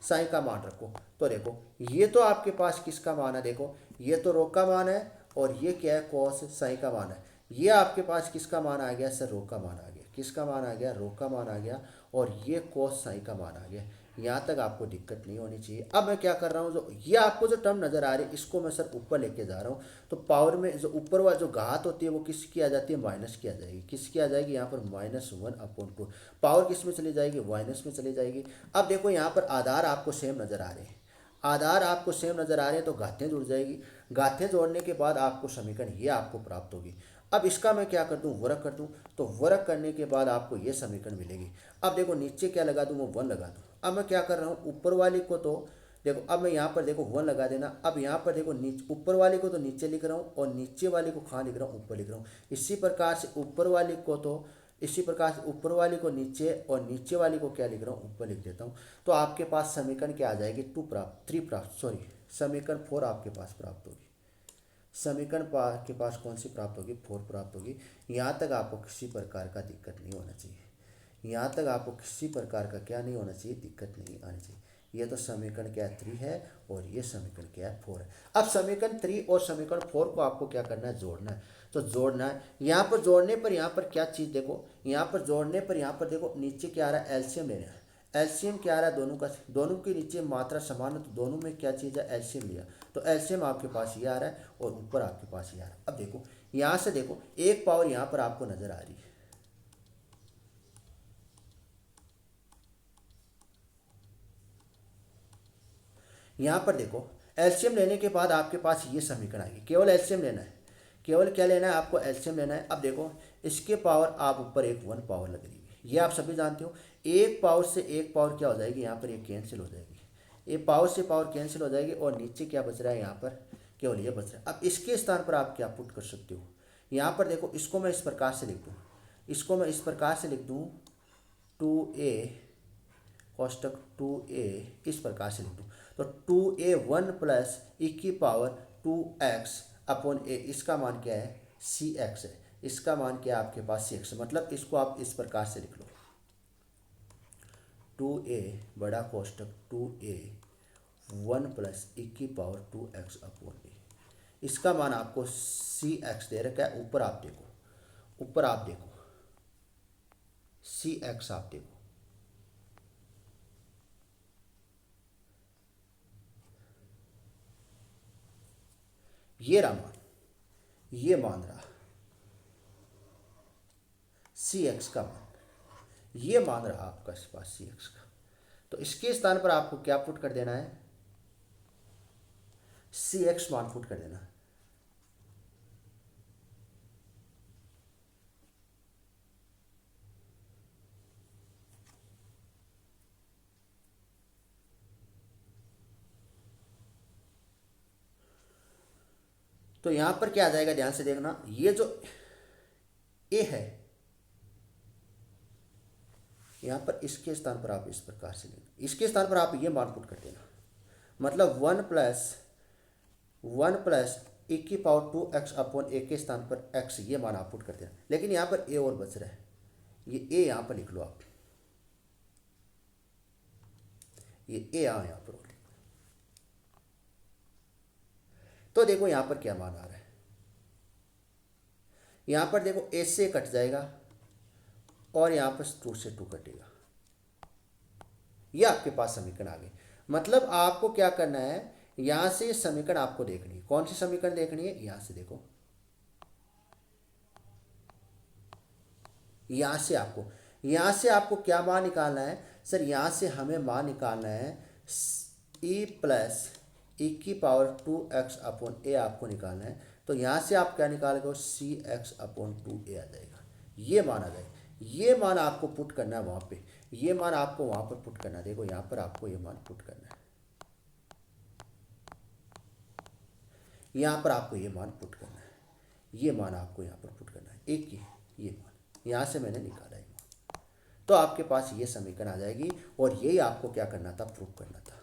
साई का मान रखो। तो देखो ये तो आपके पास किसका मान है, देखो ये तो रो का मान है और ये क्या है, कोस साई का मान है। ये आपके पास किसका मान आ गया सर, रो का मान आ गया। किसका मान आ गया, रो का मान आ गया। और ये कोस साई का मान आ गया। यहाँ तक आपको दिक्कत नहीं होनी चाहिए। अब मैं क्या कर रहा हूँ, जो ये आपको जो टर्म नजर आ रही है इसको मैं सर ऊपर लेके जा रहा हूँ। तो पावर में जो ऊपर वाला जो घात होती है वो किसकी आ जाती है, माइनस की आ जाएगी। किसकी आ जाएगी, यहाँ पर -1/2। पावर किस में चली जाएगी, माइनस में चली जाएगी। अब देखो यहाँ पर आधार आपको सेम नजर आ रहे हैं, आधार आपको सेम नजर आ रहे हैं, तो घातें जुड़ जाएगी। घातें जोड़ने के बाद आपको समीकरण ये आपको प्राप्त होगी। अब इसका मैं क्या कर दूं, वर्ग कर दूं। तो वर्ग करने के बाद आपको ये समीकरण मिलेगी। अब देखो नीचे क्या लगा दूं, मैं 1 लगा दूं। अब मैं क्या कर रहा हूँ, ऊपर वाली को तो देखो, अब मैं यहाँ पर देखो 1 लगा देना। अब यहाँ पर देखो नीचे, ऊपर वाली को तो नीचे लिख रहा हूँ और नीचे वाली को कहाँ लिख रहा हूँ, ऊपर लिख रहा हूँ। इसी प्रकार से ऊपर वाली को तो, इसी प्रकार से ऊपर वाली को नीचे और नीचे वाली को क्या लिख रहा हूँ, ऊपर लिख देता हूँ। तो आपके पास समीकरण क्या आ जाएगी, 2 प्राप्त, 3 प्राप्त, सॉरी समीकरण 4 आपके पास प्राप्त होगी। समीकरण के पास कौन सी प्राप्त होगी, 4 प्राप्त होगी। यहाँ तक आपको किसी प्रकार का दिक्कत नहीं होना चाहिए। यहाँ तक आपको किसी प्रकार का क्या नहीं होना चाहिए, दिक्कत नहीं आनी चाहिए। ये तो समीकरण क्या है, 3 है और ये समीकरण क्या है, 4 है। अब समीकरण 3 और समीकरण 4 को आपको क्या करना है, जोड़ना है। तो जोड़ना है, यहाँ पर जोड़ने पर यहाँ पर क्या चीज़ देखो, यहाँ पर जोड़ने पर यहाँ पर देखो नीचे क्या आ रहा है, एलसीएम लेना है। एलसीएम क्या आ रहा है, दोनों का, दोनों के नीचे मात्रा समान है तो दोनों में क्या चीज़ है, एलसीएम लिया। तो एलसीएम आपके पास ये आ रहा है और ऊपर आपके पास ये आ रहा है। अब देखो यहाँ से देखो, एक पावर यहाँ पर आपको नजर आ रही है। यहाँ पर देखो एलसीएम लेने के बाद आपके पास ये समीकरण आएगी। केवल एलसीएम लेना है, केवल क्या लेना है आपको, एलसीएम लेना है। अब देखो इसके पावर आप ऊपर एक 1 पावर लग रही है, ये आप सभी जानते हो। एक पावर से एक पावर क्या हो जाएगी, यहाँ पर ये कैंसिल हो जाएगी, ये पावर से पावर कैंसिल हो जाएगी और नीचे क्या बच रहा है, यहाँ पर केवल ये बच रहा है। अब इसके स्थान पर आप क्या पुट कर सकते हो, यहाँ पर देखो इसको मैं इस प्रकार से लिख दूँ, इसको मैं इस प्रकार से लिख दूँ, 2a कोष्टक 2a इस प्रकार से लिख दूँ। तो 2a 1 प्लस e की पावर 2x अपॉन a, इसका मान क्या है, cx है। इसका मान क्या है आपके पास, cx, मतलब इसको आप इस प्रकार से लिख लो, 2a बड़ा कोष्टक 2a 1 प्लस e की पावर 2x अपॉन a, इसका मान आपको cx दे रखा है। ऊपर आप देखो, ऊपर आप देखो cx आप देखो, ये रहा मान, ये मान रहा cx का मान, ये मान रहा आपका इस पास cx का। तो इसके स्थान पर आपको क्या पुट कर देना है, cx मान पुट कर देना है। तो यहां पर क्या आ जाएगा, ध्यान से देखना, ये जो a है यहां पर इसके स्थान पर आप इस प्रकार से लेना, इसके स्थान पर आप ये मान पुट कर देना, मतलब 1 प्लस e की पावर 2x अपॉन a के स्थान पर x, ये मान आप पुट कर देना। लेकिन यहाँ पर a और बच रहा है, ये a यहाँ पर लिख लो आप, ये a यहाँ पर। तो देखो यहाँ पर क्या मान आ रहा है, यहाँ पर देखो a से कट जाएगा और यहाँ पर 2 से 2 कटेगा, ये आपके पास समीकरण आ गई। मतलब आपको क्या करना है, यहाँ से समीकरण आपको देखनी है। कौन सी समीकरण देखनी है, यहाँ से देखो, यहाँ से आपको क्या मान निकालना है सर, यहाँ से हमें मान निकालना है e प्लस e की पावर 2x अपॉन a आपको निकालना है। तो यहाँ से आप क्या निकालोगे, cx अपॉन 2a आ जाएगा, ये मान आ जाएगा। ये मान आपको पुट करना है वहाँ पे, ये मान आपको वहाँ पर पुट करना है। देखो यहाँ पर आपको ये मान पुट करना है, यहाँ पर आपको ये मान पुट करना है, ये मान आपको यहाँ पर पुट करना है, एक ये मान यहाँ से मैंने निकाला है मान। तो आपके पास ये समीकरण आ जाएगी और यही आपको क्या करना था, प्रूव करना था।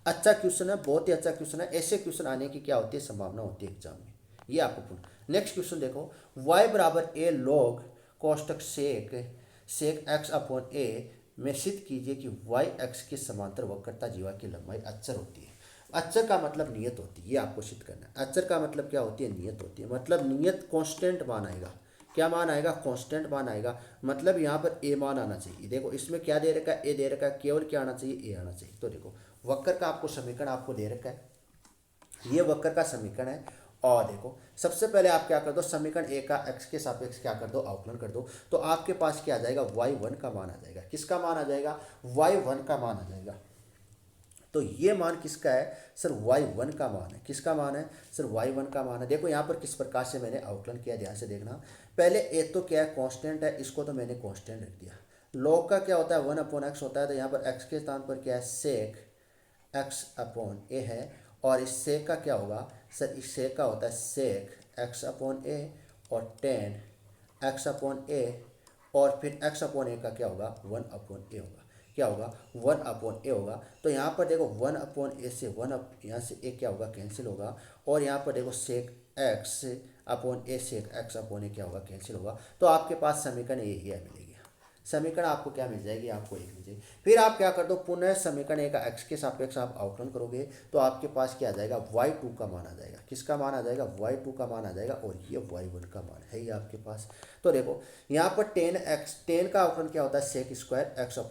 अच्छा क्वेश्चन है, बहुत ही अच्छा क्वेश्चन है। ऐसे क्वेश्चन आने की क्या होती है, संभावना होती है एग्जाम में, ये आपको पूरा। नेक्स्ट क्वेश्चन देखो, y बराबर a log कोष्टक सेक x अपॉन a में सिद्ध कीजिए कि y x के समांतर वक्रता जीवा की लंबाई अचर होती है। अचर का मतलब नियत होती है, ये आपको सिद्ध करना है। अचर का मतलब क्या होती है, नियत होती है। मतलब नियत कांस्टेंट मान आएगा, क्या मान आएगा, कांस्टेंट मान आएगा। मतलब यहाँ पर a मान आना चाहिए। देखो इसमें क्या दे रखा है, a दे रखा है, केवल क्या आना चाहिए, a आना चाहिए। तो देखो वक्र का आपको समीकरण आपको दे रखा है, ये वक्र का समीकरण है। और देखो सबसे पहले आप क्या कर दो, समीकरण ए का x के सापेक्ष क्या कर दो, अवकलन कर दो। तो आपके पास क्या आ जाएगा, y1 का मान आ जाएगा। किसका मान आ जाएगा, y1 का मान आ जाएगा। तो ये मान किसका है सर, y1 का मान है। किसका मान है सर, y1 का मान है। देखो यहाँ पर किस प्रकार से मैंने अवकलन किया, ध्यान से देखना। पहले ए तो क्या है, कांस्टेंट है, इसको तो मैंने कांस्टेंट रख दिया। लॉग का क्या होता है 1/x होता है, तो यहाँ पर x के स्थान पर क्या है सेक x/a है। और इस सेक का क्या होगा सर, इस सेक का होता है सेक x/a और टेन x/a और फिर x/a का क्या होगा 1/a होगा। क्या होगा 1/a होगा। तो यहाँ पर देखो 1/a से 1 यहाँ से a क्या होगा कैंसिल होगा, और यहाँ पर देखो सेक x/a सेक x/a क्या होगा कैंसिल होगा। तो आपके पास समीकरण यही है मिलेगी। समीकरण आपको क्या मिल जाएगी, आपको एक मिल जाएगी। फिर आप क्या कर दो, पुनः समीकरण एक x के सापेक्ष आप अवकलन करोगे तो आपके पास क्या आ जाएगा y2 का मान आ जाएगा। किसका मान आ जाएगा y2 का मान आ जाएगा, और ये y1 का मान है ये आपके पास। तो देखो यहाँ पर टेन का अवकलन क्या होता है सेक स्क्वायर x/a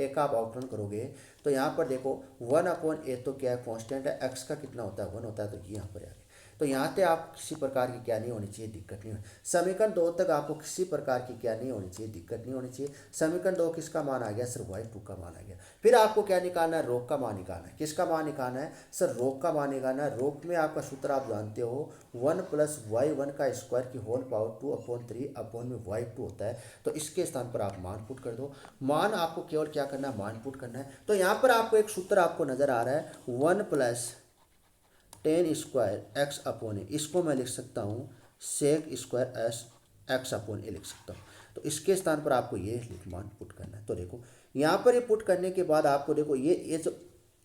का आप अवकलन करोगे तो यहाँ पर देखो 1/a तो क्या है कॉन्स्टेंट है, x का कितना होता है 1 होता है, तो ये यहाँ पर आ गया। तो यहाँ से आप किसी प्रकार की क्या नहीं होनी चाहिए दिक्कत नहीं होनी। समीकरण 2 तक आपको किसी प्रकार की क्या नहीं होनी चाहिए दिक्कत नहीं होनी चाहिए। समीकरण 2 किसका मान आ गया सर y2 का मान आ गया। फिर आपको क्या निकालना है रोग का मान निकालना है। किसका मान निकालना है सर रोग का मान निकालना है। रोग में आपका सूत्र आप जानते हो 1 + y1 का स्क्वायर की होल पावर 2/3/y2 होता है। तो इसके स्थान पर आप मान पुट कर दो। मान आपको केवल क्या करना है मान पुट करना है। तो यहाँ पर आपको एक सूत्र आपको नजर आ रहा है 1 + टेन स्क्वायर x/a, इसको मैं लिख सकता हूँ सेक स्क्वायर x/a लिख सकता हूँ। तो इसके स्थान पर आपको ये मान पुट करना है। तो देखो यहाँ पर ये पुट करने के बाद आपको देखो ये जो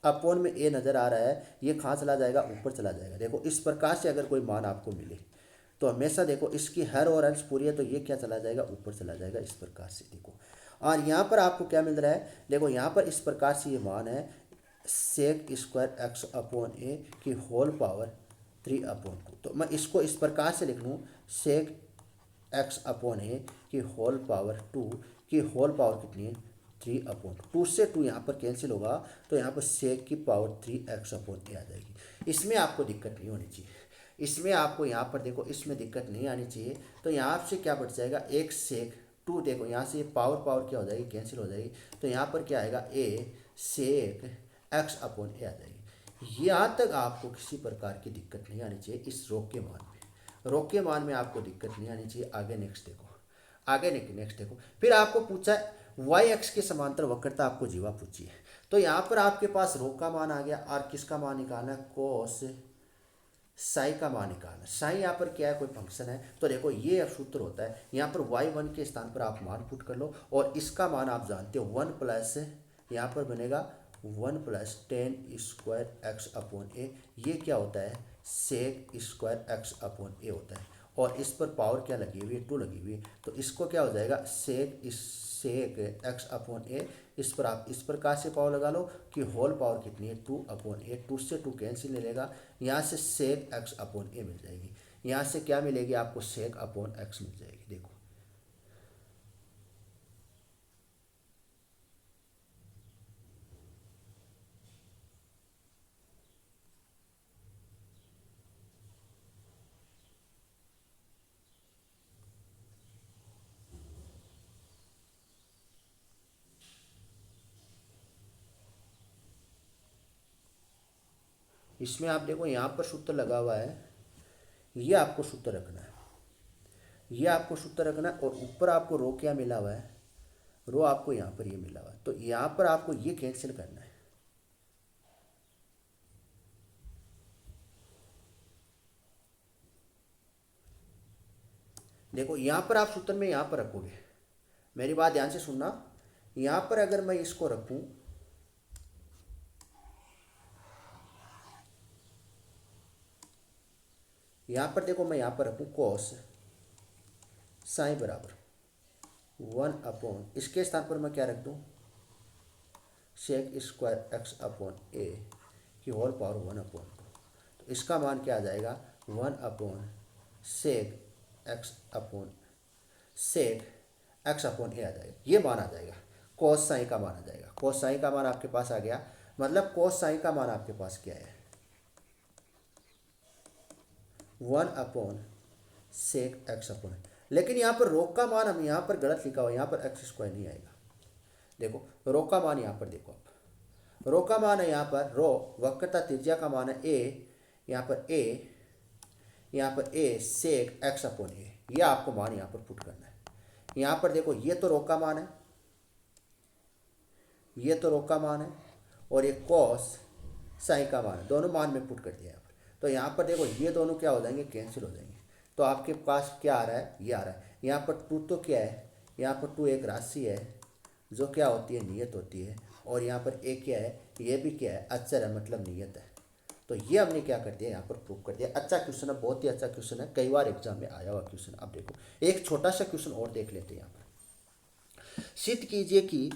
अपोन में ए नज़र आ रहा है ये कहाँ चला जाएगा ऊपर चला जाएगा। देखो इस प्रकार से अगर कोई मान आपको मिले तो हमेशा देखो इसकी हर और अंश पूरी है तो ये क्या चला जाएगा ऊपर चला जाएगा इस प्रकार से। देखो और यहाँ पर आपको क्या मिल रहा है, देखो यहाँ पर इस प्रकार से ये मान है सेक स्क्वायर x/a की होल पावर 3/2। तो मैं इसको इस प्रकार से लिख लूँ सेक x/a की होल पावर 2 की होल पावर कितनी है 3/2 से 2 यहाँ पर कैंसिल होगा तो यहाँ पर सेक की पावर 3x/a आ जाएगी। इसमें आपको दिक्कत नहीं होनी चाहिए। इसमें आपको यहाँ पर देखो इसमें दिक्कत नहीं आनी चाहिए। तो यहाँ से क्या बच जाएगा एक सेक 2, देखो यहाँ से ये पावर क्या हो जाएगी कैंसिल हो जाएगी। तो यहाँ पर क्या आएगा ए सेक x/a आ जाएगी। यहाँ तक आपको किसी प्रकार की दिक्कत नहीं आनी चाहिए इस रोग के मान में। रोग के मान में आपको दिक्कत नहीं आनी चाहिए। आगे नेक्स्ट देखो, आगे नेक्स्ट देखो। फिर आपको पूछा वाई एक्स के समांतर वक्रता आपको जीवा पूछी है। तो यहाँ पर आपके पास रोग का मान आ गया और किसका मान निकालना है कोस साई का मान निकालना। साई यहाँ पर क्या है कोई फंक्शन है। तो देखो ये अब सूत्र होता है यहाँ पर y1 के स्थान पर आप मान पुट कर लो और इसका मान आप जानते हो 1 प्लस यहाँ पर बनेगा 1 + टेन स्क्वायर x/a। ये क्या होता है सेक स्क्वायर x/a होता है और इस पर पावर क्या लगी हुई है 2 लगी हुई है। तो इसको क्या हो जाएगा सेक x/a। इस पर आप इस प्रकार से पावर लगा लो कि होल पावर कितनी है 2/a। 2 से 2 कैंसिल ले लेगा, यहाँ से सेक x/a मिल जाएगी। यहाँ से क्या मिलेगी आपको सेक/x मिल जाएगी। देखो इसमें आप देखो यहाँ पर सूत्र लगा हुआ है, ये आपको सूत्र रखना है, ये आपको सूत्र रखना है। और ऊपर आपको रो क्या मिला हुआ है, रो आपको यहाँ पर ये मिला हुआ है। तो यहाँ पर आपको ये कैंसिल करना है। देखो यहाँ पर आप सूत्र में यहाँ पर रखोगे, मेरी बात ध्यान से सुनना। यहाँ पर अगर मैं इसको रखूँ यहाँ पर देखो मैं यहाँ पर रखूँ कोस साई बराबर 1/, इसके स्थान पर मैं क्या रख दूँ सेक स्क्वायर x/a की होल पावर 1/2। तो इसका मान क्या आ जाएगा 1/ सेक x/a आ जाएगा। ये मान आ जाएगा कोस साई का मान आ जाएगा। कोस साई का मान आपके पास आ गया, मतलब कोस साई का मान आपके पास क्या है 1/ सेक x/a। लेकिन यहाँ पर रोग का मान हम यहाँ पर गलत लिखा हुआ, यहाँ पर x² नहीं आएगा। देखो रो का मान यहाँ पर देखो, आप रो का मान है यहाँ पर रो वक्रता त्रिज्या का मान है a, यहाँ पर a, यहाँ पर a सेक x/a। ये आपको मान यहाँ पर पुट करना है। यहाँ पर देखो ये तो रो का मान है ये तो रो का मान है और ये कॉस साइन का मान है, दोनों मान में पुट कर दिया यहाँ पर। तो यहाँ पर देखो ये दोनों क्या हो जाएंगे, कैंसिल हो जाएंगे। तो आपके पास क्या आ रहा है, ये आ रहा है। यहाँ पर टू तो क्या है, यहाँ पर टू एक राशि है जो क्या होती है, नियत होती है। और यहाँ पर ए क्या है, ये भी क्या है, अचर है, मतलब नियत है। तो ये हमने क्या कर दिया, यहाँ पर प्रूव कर दिया। अच्छा क्वेश्चन है, बहुत ही अच्छा क्वेश्चन है, कई बार एग्जाम में आया हुआ क्वेश्चन। अब देखो एक छोटा सा क्वेश्चन और देख लेते हैं। यहाँ पर सिद्ध कीजिए कि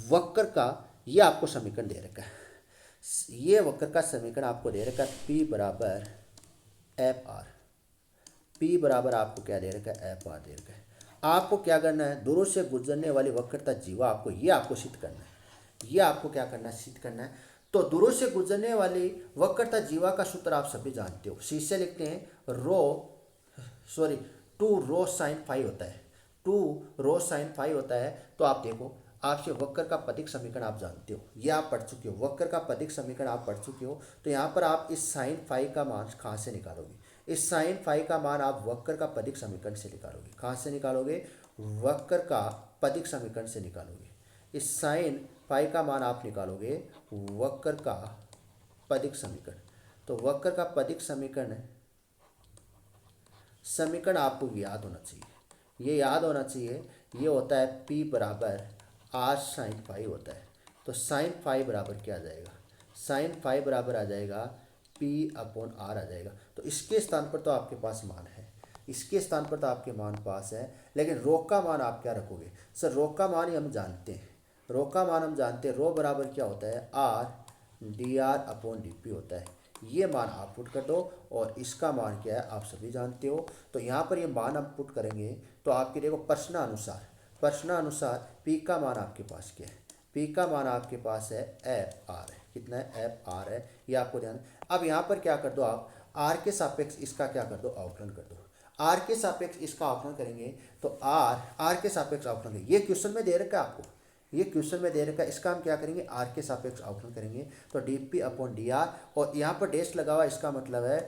वक्र का, ये आपको समीकरण दे रखा है, ये वक्र का समीकरण आपको दे रखा है P बराबर एफ आर। P बराबर आपको क्या दे रखा है, एफ आर दे रखा है। आपको क्या करना है, दूरों से गुजरने वाली वक्रता जीवा, आपको ये आपको सिद्ध करना है। ये आपको क्या करना है, सिद्ध करना है। तो दूरों से गुजरने वाली वक्रता जीवा का सूत्र आप सभी जानते हो, शीर्षे लिखते हैं टू रो साइन फाई होता है, टू रो साइन फाई होता है। तो आप देखो, आपसे वक्र का पदिक समीकरण आप जानते हो, ये आप पढ़ चुके हो, वक्र का पदिक समीकरण आप पढ़ चुके हो। तो यहाँ पर आप इस साइन फाई का मान कहाँ से निकालोगे, इस साइन फाई का मान आप वक्र का पदिक समीकरण से निकालोगे। कहाँ से निकालोगे, वक्र का पदिक समीकरण से निकालोगे। इस साइन फाई का मान आप निकालोगे वक्र का पदिक समीकरण। तो वक्र का पदिक समीकरण आपको याद होना चाहिए, ये याद होना चाहिए। ये होता है P बराबर आर साइन फाई होता है। तो साइन फाई बराबर क्या आ जाएगा, साइन फाई बराबर आ जाएगा P अपॉन आर आ जाएगा। तो इसके स्थान पर तो आपके पास मान है, इसके स्थान पर तो आपके मान पास है, लेकिन रो का मान आप क्या रखोगे। सर रो का मान ही हम जानते हैं, रो का मान हम जानते हैं, रो बराबर क्या होता है, R D R upon D P होता है। ये मान आप पुट कर दो और इसका मान क्या है आप सभी जानते हो। तो यहाँ पर ये मान हम पुट करेंगे तो आपके देखो प्रश्नानुसार पी का मान आपके पास क्या है, पी का मान आपके पास है एफ आर है। कितना है, एफ आर है, ये आपको ध्यान। अब यहाँ पर क्या कर दो, आप आर के सापेक्ष इसका क्या कर दो, अवकलन कर दो। आर के सापेक्ष इसका अवकलन करेंगे तो आर के सापेक्ष अवकलन करेंगे। ये क्वेश्चन में दे रखा है आपको, ये क्वेश्चन में दे रखा है, इसका हम क्या करेंगे, आर के सापेक्ष अवकलन करेंगे। तो D P upon D R, और यहाँ पर डैश लगा हुआ, इसका मतलब है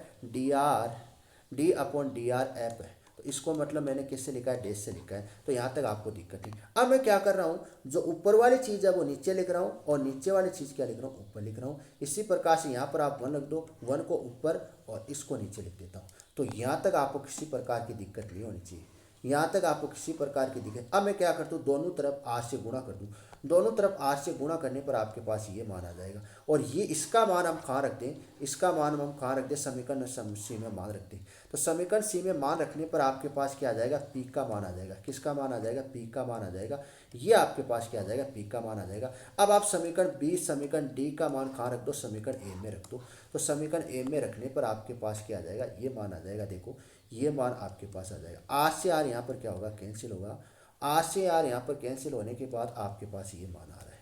D upon D R F है। तो इसको मतलब मैंने किससे लिखा है, डैश से लिखा है। तो यहाँ तक आपको दिक्कत नहीं। अब मैं क्या कर रहा हूँ, जो ऊपर वाली चीज़ है वो नीचे लिख रहा हूँ और नीचे वाली चीज़ क्या लिख रहा हूँ, ऊपर लिख रहा हूँ। इसी प्रकार से यहाँ पर आप 1 लिख दो, 1 को ऊपर और इसको नीचे लिख देता हूँ। तो यहाँ तक आपको किसी प्रकार की दिक्कत नहीं होनी चाहिए, यहाँ तक आपको किसी प्रकार की दिक्कत। अब मैं क्या करता हूँ, दोनों तरफ आर से गुणा कर दूँ, दोनों तरफ आर से गुणा करने पर आपके पास ये मान आ जाएगा। और ये इसका मान हम कहाँ रख दें, इसका मान हम कहाँ रख दें, समीकरण सी में मान रखते हैं। तो समीकरण सी में मान रखने पर आपके पास क्या आ जाएगा, पी का मान आ जाएगा। किसका मान आ जाएगा, पी का मान आ जाएगा। ये आपके पास क्या आ जाएगा, पी का मान आ जाएगा। अब आप समीकरण बी, समीकरण डी का मान कहाँ रख दो, समीकरण ए में रख दो। तो समीकरण ए में रखने पर आपके पास क्या आ जाएगा, ये मान आ जाएगा। देखो ये मान आपके पास आ जाएगा। आर से आर यहाँ पर क्या होगा, कैंसिल होगा। आर से आर यहाँ पर कैंसिल होने के बाद आपके पास ये मान आ रहा है।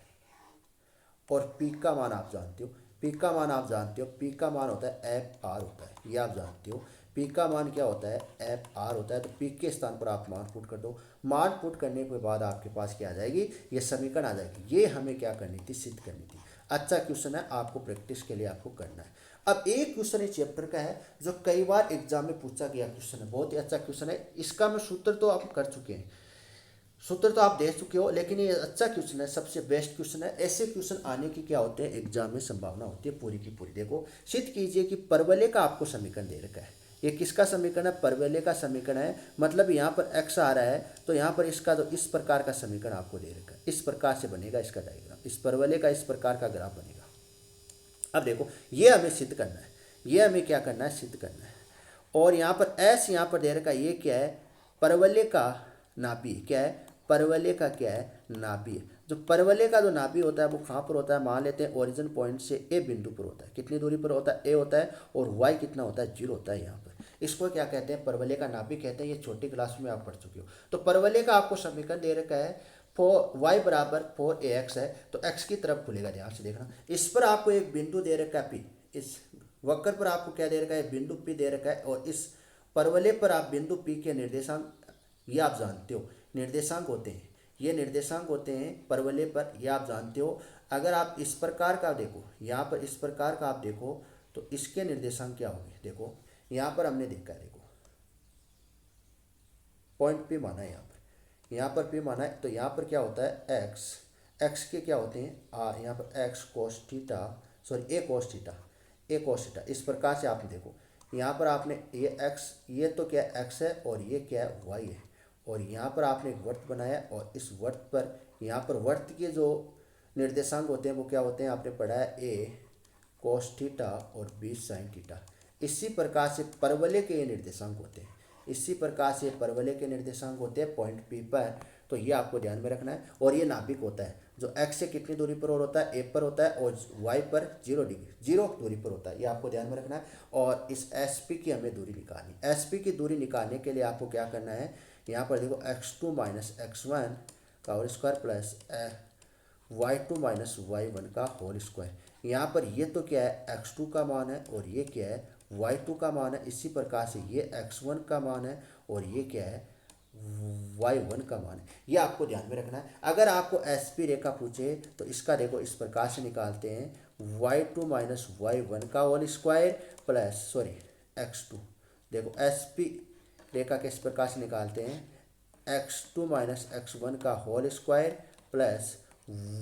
और पी का मान आप जानते हो, पी का मान आप जानते हो, पी का मान होता है एफ आर होता है, ये आप जानते हो। पी का मान क्या होता है, एफ आर होता है। तो पी के स्थान पर आप मान पुट कर दो। मान पुट करने के बाद आपके पास क्या आ जाएगी, ये समीकरण आ जाएगी। ये हमें क्या करनी थी, सिद्ध करनी थी। अच्छा क्वेश्चन है, आपको प्रैक्टिस के लिए आपको करना है। अब एक क्वेश्चन इस चैप्टर का है जो कई बार एग्जाम में पूछा गया क्वेश्चन है, बहुत ही अच्छा क्वेश्चन है। इसका मैं सूत्र तो आप कर चुके हैं, सूत्र तो आप दे चुके हो, लेकिन ये अच्छा क्वेश्चन है, सबसे बेस्ट क्वेश्चन है। ऐसे क्वेश्चन आने की क्या होते हैं, एग्जाम में संभावना होती है पूरी की पूरी। देखो सिद्ध कीजिए कि परवलय का आपको समीकरण दे रखा है। ये किसका समीकरण है, परवलय का समीकरण है। मतलब यहाँ पर x आ रहा है तो यहाँ पर इसका तो इस प्रकार का समीकरण आपको दे रखा है। इस प्रकार से बनेगा इसका डायग्राम, इस परवलय का इस प्रकार का ग्राफ बनेगा। अब देखो ये हमें सिद्ध करना है, ये हमें क्या करना है, सिद्ध करना है। और यहाँ पर एस यहाँ पर दे रखा है, ये क्या है, परवलय का नाभि। क्या है, परवलय का क्या है, नाभि है। जो परवलय का जो नाभि होता है वो कहाँ पर होता है, मान लेते हैं ओरिजिन पॉइंट से ए बिंदु पर होता है। कितनी दूरी पर होता है, ए होता है। और वाई कितना होता है, 0 होता है। यहाँ पर इसको क्या कहते हैं, परवलय का नाभि कहते हैं। ये छोटी क्लास में आप पढ़ चुके हो। तो परवलय का आपको समीकरण दे रखा है, वाई बराबर 4ax है। तो x की तरफ खुलेगा, ध्यान से देखना। इस पर आपको एक बिंदु दे रखा है P, इस वक्र पर आपको क्या दे रखा है, बिंदु P दे रखा है। और इस परवलय पर आप बिंदु P के निर्देशांक, ये आप जानते हो, निर्देशांक होते हैं, ये निर्देशांक होते हैं परवलय पर, ये आप जानते हो। अगर आप इस प्रकार का देखो, यहाँ पर इस प्रकार का आप देखो तो इसके निर्देशांक क्या होंगे। देखो यहाँ पर हमने देखा है, देखो पॉइंट P माना है, यहाँ पर P माना है। तो यहाँ पर क्या होता है, एक्स के क्या होते हैं यहाँ पर एक्स कोस थीटा, सॉरी ए कोस थीटा, ए कोस थीटा। इस प्रकार से आपने देखो यहाँ पर आपने ये एक्स, ये तो क्या एक्स है और ये क्या है वाई है, और यहाँ पर आपने एक वृत्त बनाया और इस वृत्त पर यहाँ पर वृत्त के जो निर्देशांक होते हैं वो क्या होते हैं, आपने पढ़ा है ए कोस थीटा और बी साइन थीटा। इसी प्रकार से परवलय के ये निर्देशांक होते हैं, इसी प्रकार से परवलय के निर्देशांक होते हैं पॉइंट पी पर। तो ये आपको ध्यान में रखना है। और ये नाभिक होता है जो एक्स से कितनी दूरी पर और होता है, ए पर होता है, और वाई पर 0 दूरी पर होता है, ये आपको ध्यान में रखना है। और इस एस पी की हमें दूरी निकालनी, एस पी की दूरी निकालने के लिए आपको क्या करना है, यहाँ पर देखो x2 माइनस x1 का whole square plus y2 minus y1 का होल स्क्वायर। यहाँ पर ये तो क्या है x2 का मान है और ये क्या है y2 का मान है। इसी प्रकार से ये x1 का मान है और ये क्या है y1 का मान है। ये आपको ध्यान में रखना है। अगर आपको एस पी रेखा पूछे तो इसका देखो इस प्रकार से निकालते हैं y2 माइनस y1 का whole square plus sorry x2। देखो एस पी रेखा के इस प्रकार से निकालते हैं x2 माइनस x1 का whole square plus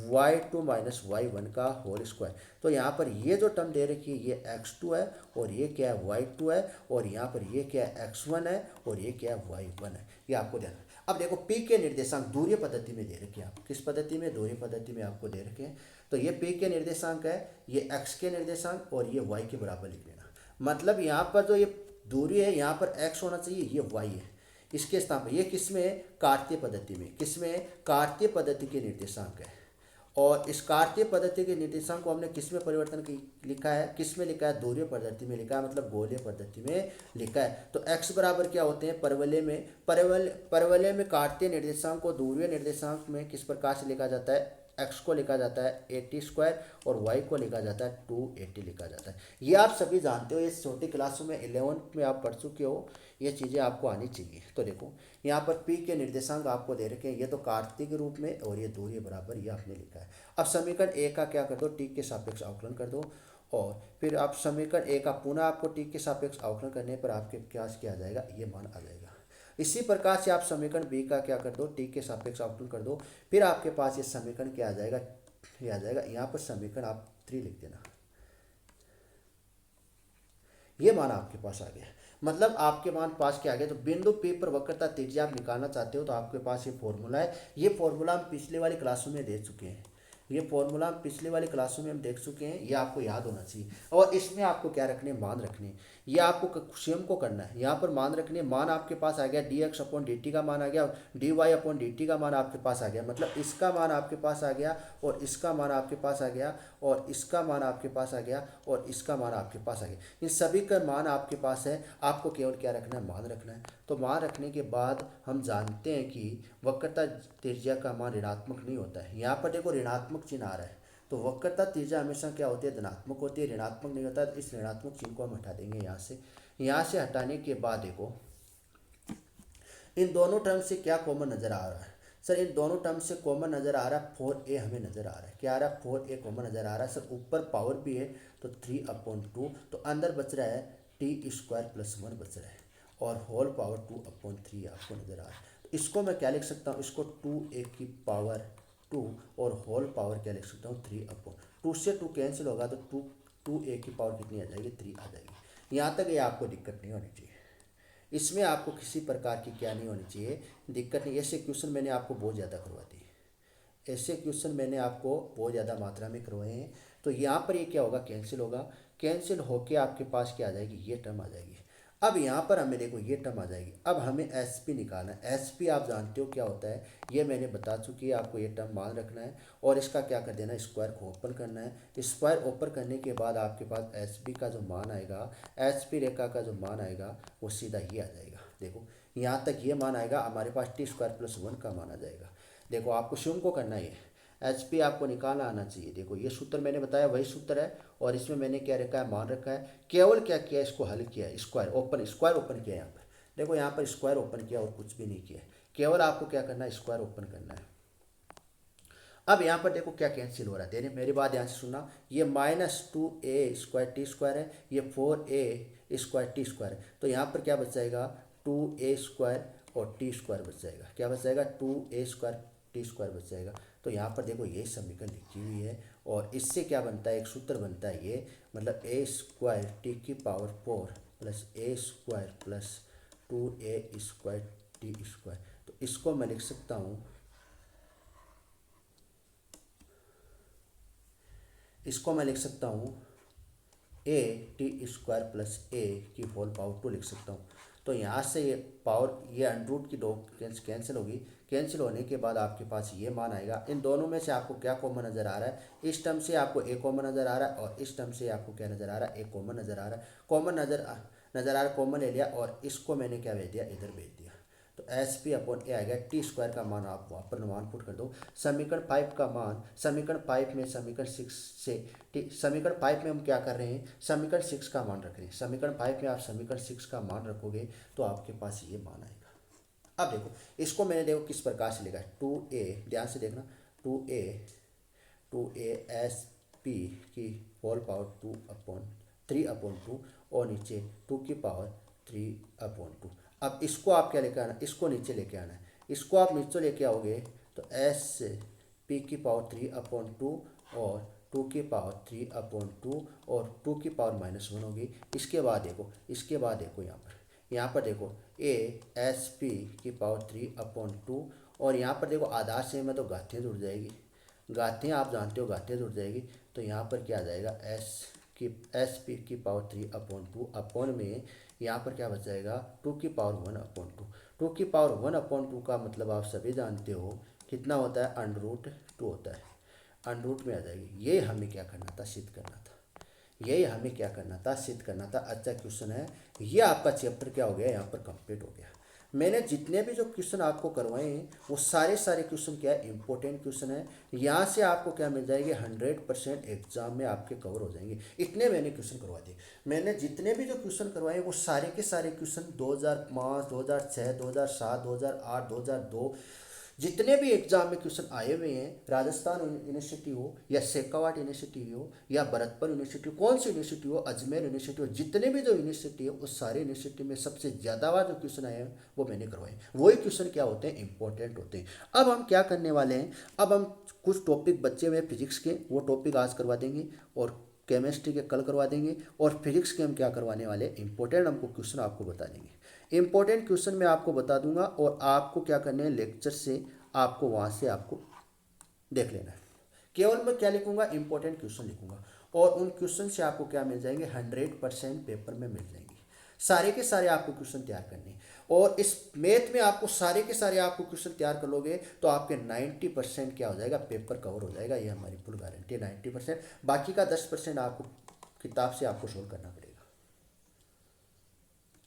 y2 minus y1 का होल स्क्वायर। तो यहाँ पर ये जो टर्म दे रखी है ये x2 है और ये क्या है y2 है, और यहाँ पर ये क्या है x1 है और ये क्या है y1 है। ये आपको ध्यान। अब देखो p के निर्देशांक दूरीय पद्धति में दे रखे हैं, आप किस पद्धति में, दूरीय पद्धति में आपको दे रखे हैं। तो ये p के निर्देशांक है, ये x के निर्देशांक और ये y के बराबर लिख लेना। मतलब यहाँ पर जो ये दूरी है यहाँ पर x होना चाहिए, ये y है। इसके स्थान पर ये किसमें, कार्तीय पद्धति में, किसमें, कार्तीय पद्धति के निर्देशांक है। और इस कार्तीय पद्धति के निर्देशांक को हमने किसमें परिवर्तन लिखा है, किसमें लिखा है, दूरीय पद्धति में लिखा है, मतलब गोलीय पद्धति में लिखा है। तो x बराबर क्या होते हैं, परवलय में, परवलय में कार्तीय निर्देशांक को दूरीय निर्देशांक में किस प्रकार से लिखा जाता है, x को लिखा जाता है 80 स्क्वायर और y को लिखा जाता है 280 लिखा जाता है। ये आप सभी जानते हो, ये छोटी क्लासों में 11th में आप पढ़ चुके हो, ये चीज़ें आपको आनी चाहिए। तो देखो यहाँ पर p के निर्देशांक आपको दे रखे हैं, ये तो कार्तीय के रूप में और ये दूरी बराबर ये आपने लिखा है। अब समीकरण ए का क्या कर दो, t के सापेक्ष अवकलन कर दो, और फिर आप समीकरण ए का पुनः आपको t के सापेक्ष अवकलन करने पर आपके पास क्या आ जाएगा, ये मान आ जाएगा। इसी प्रकार से आप समीकरण बी का क्या कर दो, टी के सापेक्ष अवकलन कर दो, फिर आपके पास ये समीकरण क्या आ जाएगा, ये आ जाएगा। यहाँ पर समीकरण आप 3 लिख देना, ये मान आपके पास आ गया। मतलब आपके मान पास क्या आ गया, तो बिंदु P पर वक्रता त्रिज्या आप निकालना चाहते हो तो आपके पास ये फॉर्मूला है। ये फॉर्मूला हम पिछले वाली क्लासों में दे चुके हैं, ये फॉर्मूला हम पिछले वाली क्लासों में हम देख चुके हैं, ये आपको याद होना चाहिए। और इसमें आपको क्या रखने, मान रखने, ये आपको स्वयं को करना है। यहाँ पर मान रखने, मान आपके पास आ गया dx अपॉन dt का मान आ गया, dy अपॉन dt का मान आपके पास आ गया। मतलब इसका मान आपके पास आ गया और इसका मान आपके पास आ गया और इसका मान आपके पास आ गया और इसका मान आपके पास आ गया। इन सभी का मान आपके पास है, आपको केवल क्या रखना है, मान रखना है। तो मान रखने के बाद हम जानते हैं कि वक्रता त्रिज्या का मान ऋणात्मक नहीं होता है। यहाँ पर देखो ऋणात्मक चिन्ह आ रहा है, तो वक्रता त्रिज्या हमेशा क्या होती है, धनात्मक होती है, ऋणात्मक नहीं होता है। तो इस ऋणात्मक चिन्ह को हम हटा देंगे यहाँ से। यहाँ से हटाने के बाद देखो इन दोनों टर्म से क्या कॉमन नजर आ रहा है, सर इन दोनों टर्म से कॉमन नजर आ रहा है 4a हमें नजर आ रहा है। क्या आ रहा है, 4a कॉमन नजर आ रहा है। सर ऊपर पावर भी है तो 3/2, तो अंदर बच रहा है t स्क्वायर प्लस 1 बच रहा है और होल पावर 2/3 आपको नजर आ रहा है। तो इसको मैं क्या लिख सकता हूँ, इसको 2a की पावर 2 और होल पावर क्या लिख सकता हूँ, 3/2 से 2 कैंसिल होगा तो 2a की पावर कितनी आ जाएगी, 3 आ जाएगी। यहाँ तक ये आपको दिक्कत नहीं होनी चाहिए, इसमें आपको किसी प्रकार की क्या नहीं होनी चाहिए, दिक्कत नहीं। ऐसे क्वेश्चन मैंने आपको बहुत ज़्यादा करवा दिए, ऐसे क्वेश्चन मैंने आपको बहुत ज़्यादा मात्रा में करवाए हैं। तो यहाँ पर ये क्या होगा, कैंसिल होगा, कैंसिल होके आपके पास क्या आ जाएगी, ये टर्म आ जाएगी। अब यहाँ पर हमें देखो ये टर्म आ जाएगी। अब हमें एस पी निकालना है। एस पी आप जानते हो क्या होता है, ये मैंने बता चुकी है आपको। ये टर्म मान रखना है और इसका क्या कर देना है, स्क्वायर को ओपन करना है। स्क्वायर ओपन करने के बाद आपके पास एस पी का जो मान आएगा, एस पी रेखा का जो मान आएगा वो सीधा ये आ जाएगा। देखो यहाँ तक ये मान आएगा, हमारे पास टी स्क्वायर प्लस 1 का मान आ जाएगा। देखो आपको स्वयं को करना है, एच पी आपको निकालना आना चाहिए। देखो ये सूत्र मैंने बताया वही सूत्र है और इसमें मैंने क्या रखा है, मान रखा है। केवल क्या किया, इसको हल किया है, स्क्वायर ओपन किया। यहाँ पर देखो, यहाँ पर स्क्वायर ओपन किया और कुछ भी नहीं किया, केवल आपको क्या करना है, स्क्वायर ओपन करना है। अब यहाँ पर देखो क्या कैंसिल हो रहा है, तेरे मेरी बात ध्यान से सुनना। ये -2a स्क्वायर टी स्क्वायर है, ये 4a स्क्वायर टी स्क्वायर है। तो यहाँ पर क्या बच जाएगा, 2a स्क्वायर और टी स्क्वायर बच जाएगा। क्या बच जाएगा, 2a स्क्वायर टी स्क्वायर बच जाएगा। तो यहाँ पर देखो ये समीकरण लिखी हुई है और इससे क्या बनता है, एक सूत्र बनता है ये, मतलब ए स्क्वायर टी की power 4 plus a square plus 2a square t square. तो इसको मैं लिख सकता हूँ, इसको मैं लिख सकता हूँ ए टी स्क्वायर प्लस ए की होल पावर 2 लिख सकता हूँ। तो यहाँ से ये पावर, ये अंडरूट की दो कैंसिल होगी, कैंसिल होने के बाद आपके पास ये मान आएगा। इन दोनों में से आपको क्या कॉमन नज़र आ रहा है, इस टर्म से आपको ए कॉमन नज़र आ रहा है और इस टर्म से आपको क्या नज़र आ रहा है, ए कॉमन नज़र आ रहा है। कॉमन नज़र आ रहा है, कॉमन ले लिया और इसको मैंने क्या भेज दिया, इधर भेज दिया। तो एस पी अपॉन ए आ गया। टी स्क्वायर का मान आप वहाँ पर मान पुट कर दो। समीकरण 5 का मान, समीकरण 5 में समीकरण 6 से समीकरण 5 में हम क्या कर रहे हैं, समीकरण 6 का मान रख रहे हैं। समीकरण 5 में आप समीकरण 6 का मान रखोगे तो आपके पास ये मान आएगा। अब देखो इसको मैंने देखो किस प्रकार से लिखा है, 2a, ध्यान से देखना, 2a एस पी की होल पावर 3/2 और नीचे 2 की पावर 3/2। अब इसको आप क्या लेके आना, इसको नीचे लेके आना है। इसको आप नीचे लेके आओगे तो एस पी की पावर 3/2 और 2 की पावर 3/2 और 2 की पावर -1 होगी। इसके बाद देखो, इसके बाद देखो यहाँ पर देखो ए एस पी की पावर 3/2 और यहाँ पर देखो आधार से में तो घातियाँ जुड़ जाएगी, घातियाँ आप जानते हो, घातियाँ जुड़ जाएगी। तो यहाँ पर क्या आ जाएगा, एस पी की पावर 3/2 अपॉन में यहाँ पर क्या बच जाएगा, 2 की पावर 1/2। 2 की पावर 1/2 का मतलब आप सभी जानते हो कितना होता है, √2 होता है, √2 में आ जाएगी। ये हमें क्या करना था, सिद्ध करना था, यही हमें क्या करना था, सिद्ध करना था। अच्छा क्वेश्चन है ये, आपका चैप्टर क्या हो गया, यहाँ पर कंप्लीट हो गया। मैंने जितने भी जो क्वेश्चन आपको करवाए हैं वो सारे क्वेश्चन क्या है, इंपॉर्टेंट क्वेश्चन है। यहाँ से आपको क्या मिल जाएगी, 100% एग्जाम में आपके कवर हो जाएंगे। इतने मैंने क्वेश्चन करवा दिए। मैंने जितने भी जो क्वेश्चन करवाए वो सारे के सारे क्वेश्चन 2005, 2006, 2007, 2008, 2002 जितने भी एग्जाम में क्वेश्चन आए हुए हैं, राजस्थान यूनिवर्सिटी हो या शेखावाट यूनिवर्सिटी हो या भरतपुर यूनिवर्सिटी, कौन सी यूनिवर्सिटी हो, अजमेर यूनिवर्सिटी हो, जितने भी जो यूनिवर्सिटी है उस सारे यूनिवर्सिटी में सबसे ज़्यादा बार जो क्वेश्चन आए हैं वो मैंने करवाए। वही क्वेश्चन क्या होते हैं, इंपॉर्टेंट होते हैं। अब हम क्या करने वाले हैं, अब हम कुछ टॉपिक बचे हुए फिजिक्स के, वो टॉपिक आज करवा देंगे और केमिस्ट्री के कल करवा देंगे। और फिजिक्स के हम क्या करवाने वाले हैं, इंपॉर्टेंट हमको क्वेश्चन आपको बता देंगे। इंपॉर्टेंट क्वेश्चन मैं आपको बता दूंगा और आपको क्या करने हैं, लेक्चर से आपको वहाँ से आपको देख लेना है। केवल मैं क्या लिखूंगा, इंपॉर्टेंट क्वेश्चन लिखूंगा और उन क्वेश्चन से आपको क्या मिल जाएंगे, 100% पेपर में मिल जाएंगे। सारे के सारे आपको क्वेश्चन तैयार करने, और इस मैथ में आपको सारे के सारे आपको क्वेश्चन तैयार कर लोगे तो आपके 90% क्या हो जाएगा, पेपर कवर हो जाएगा। ये हमारी फुल गारंटी है 90%। बाकी का 10% आपको किताब से आपको सोल्व करना पड़ेगा।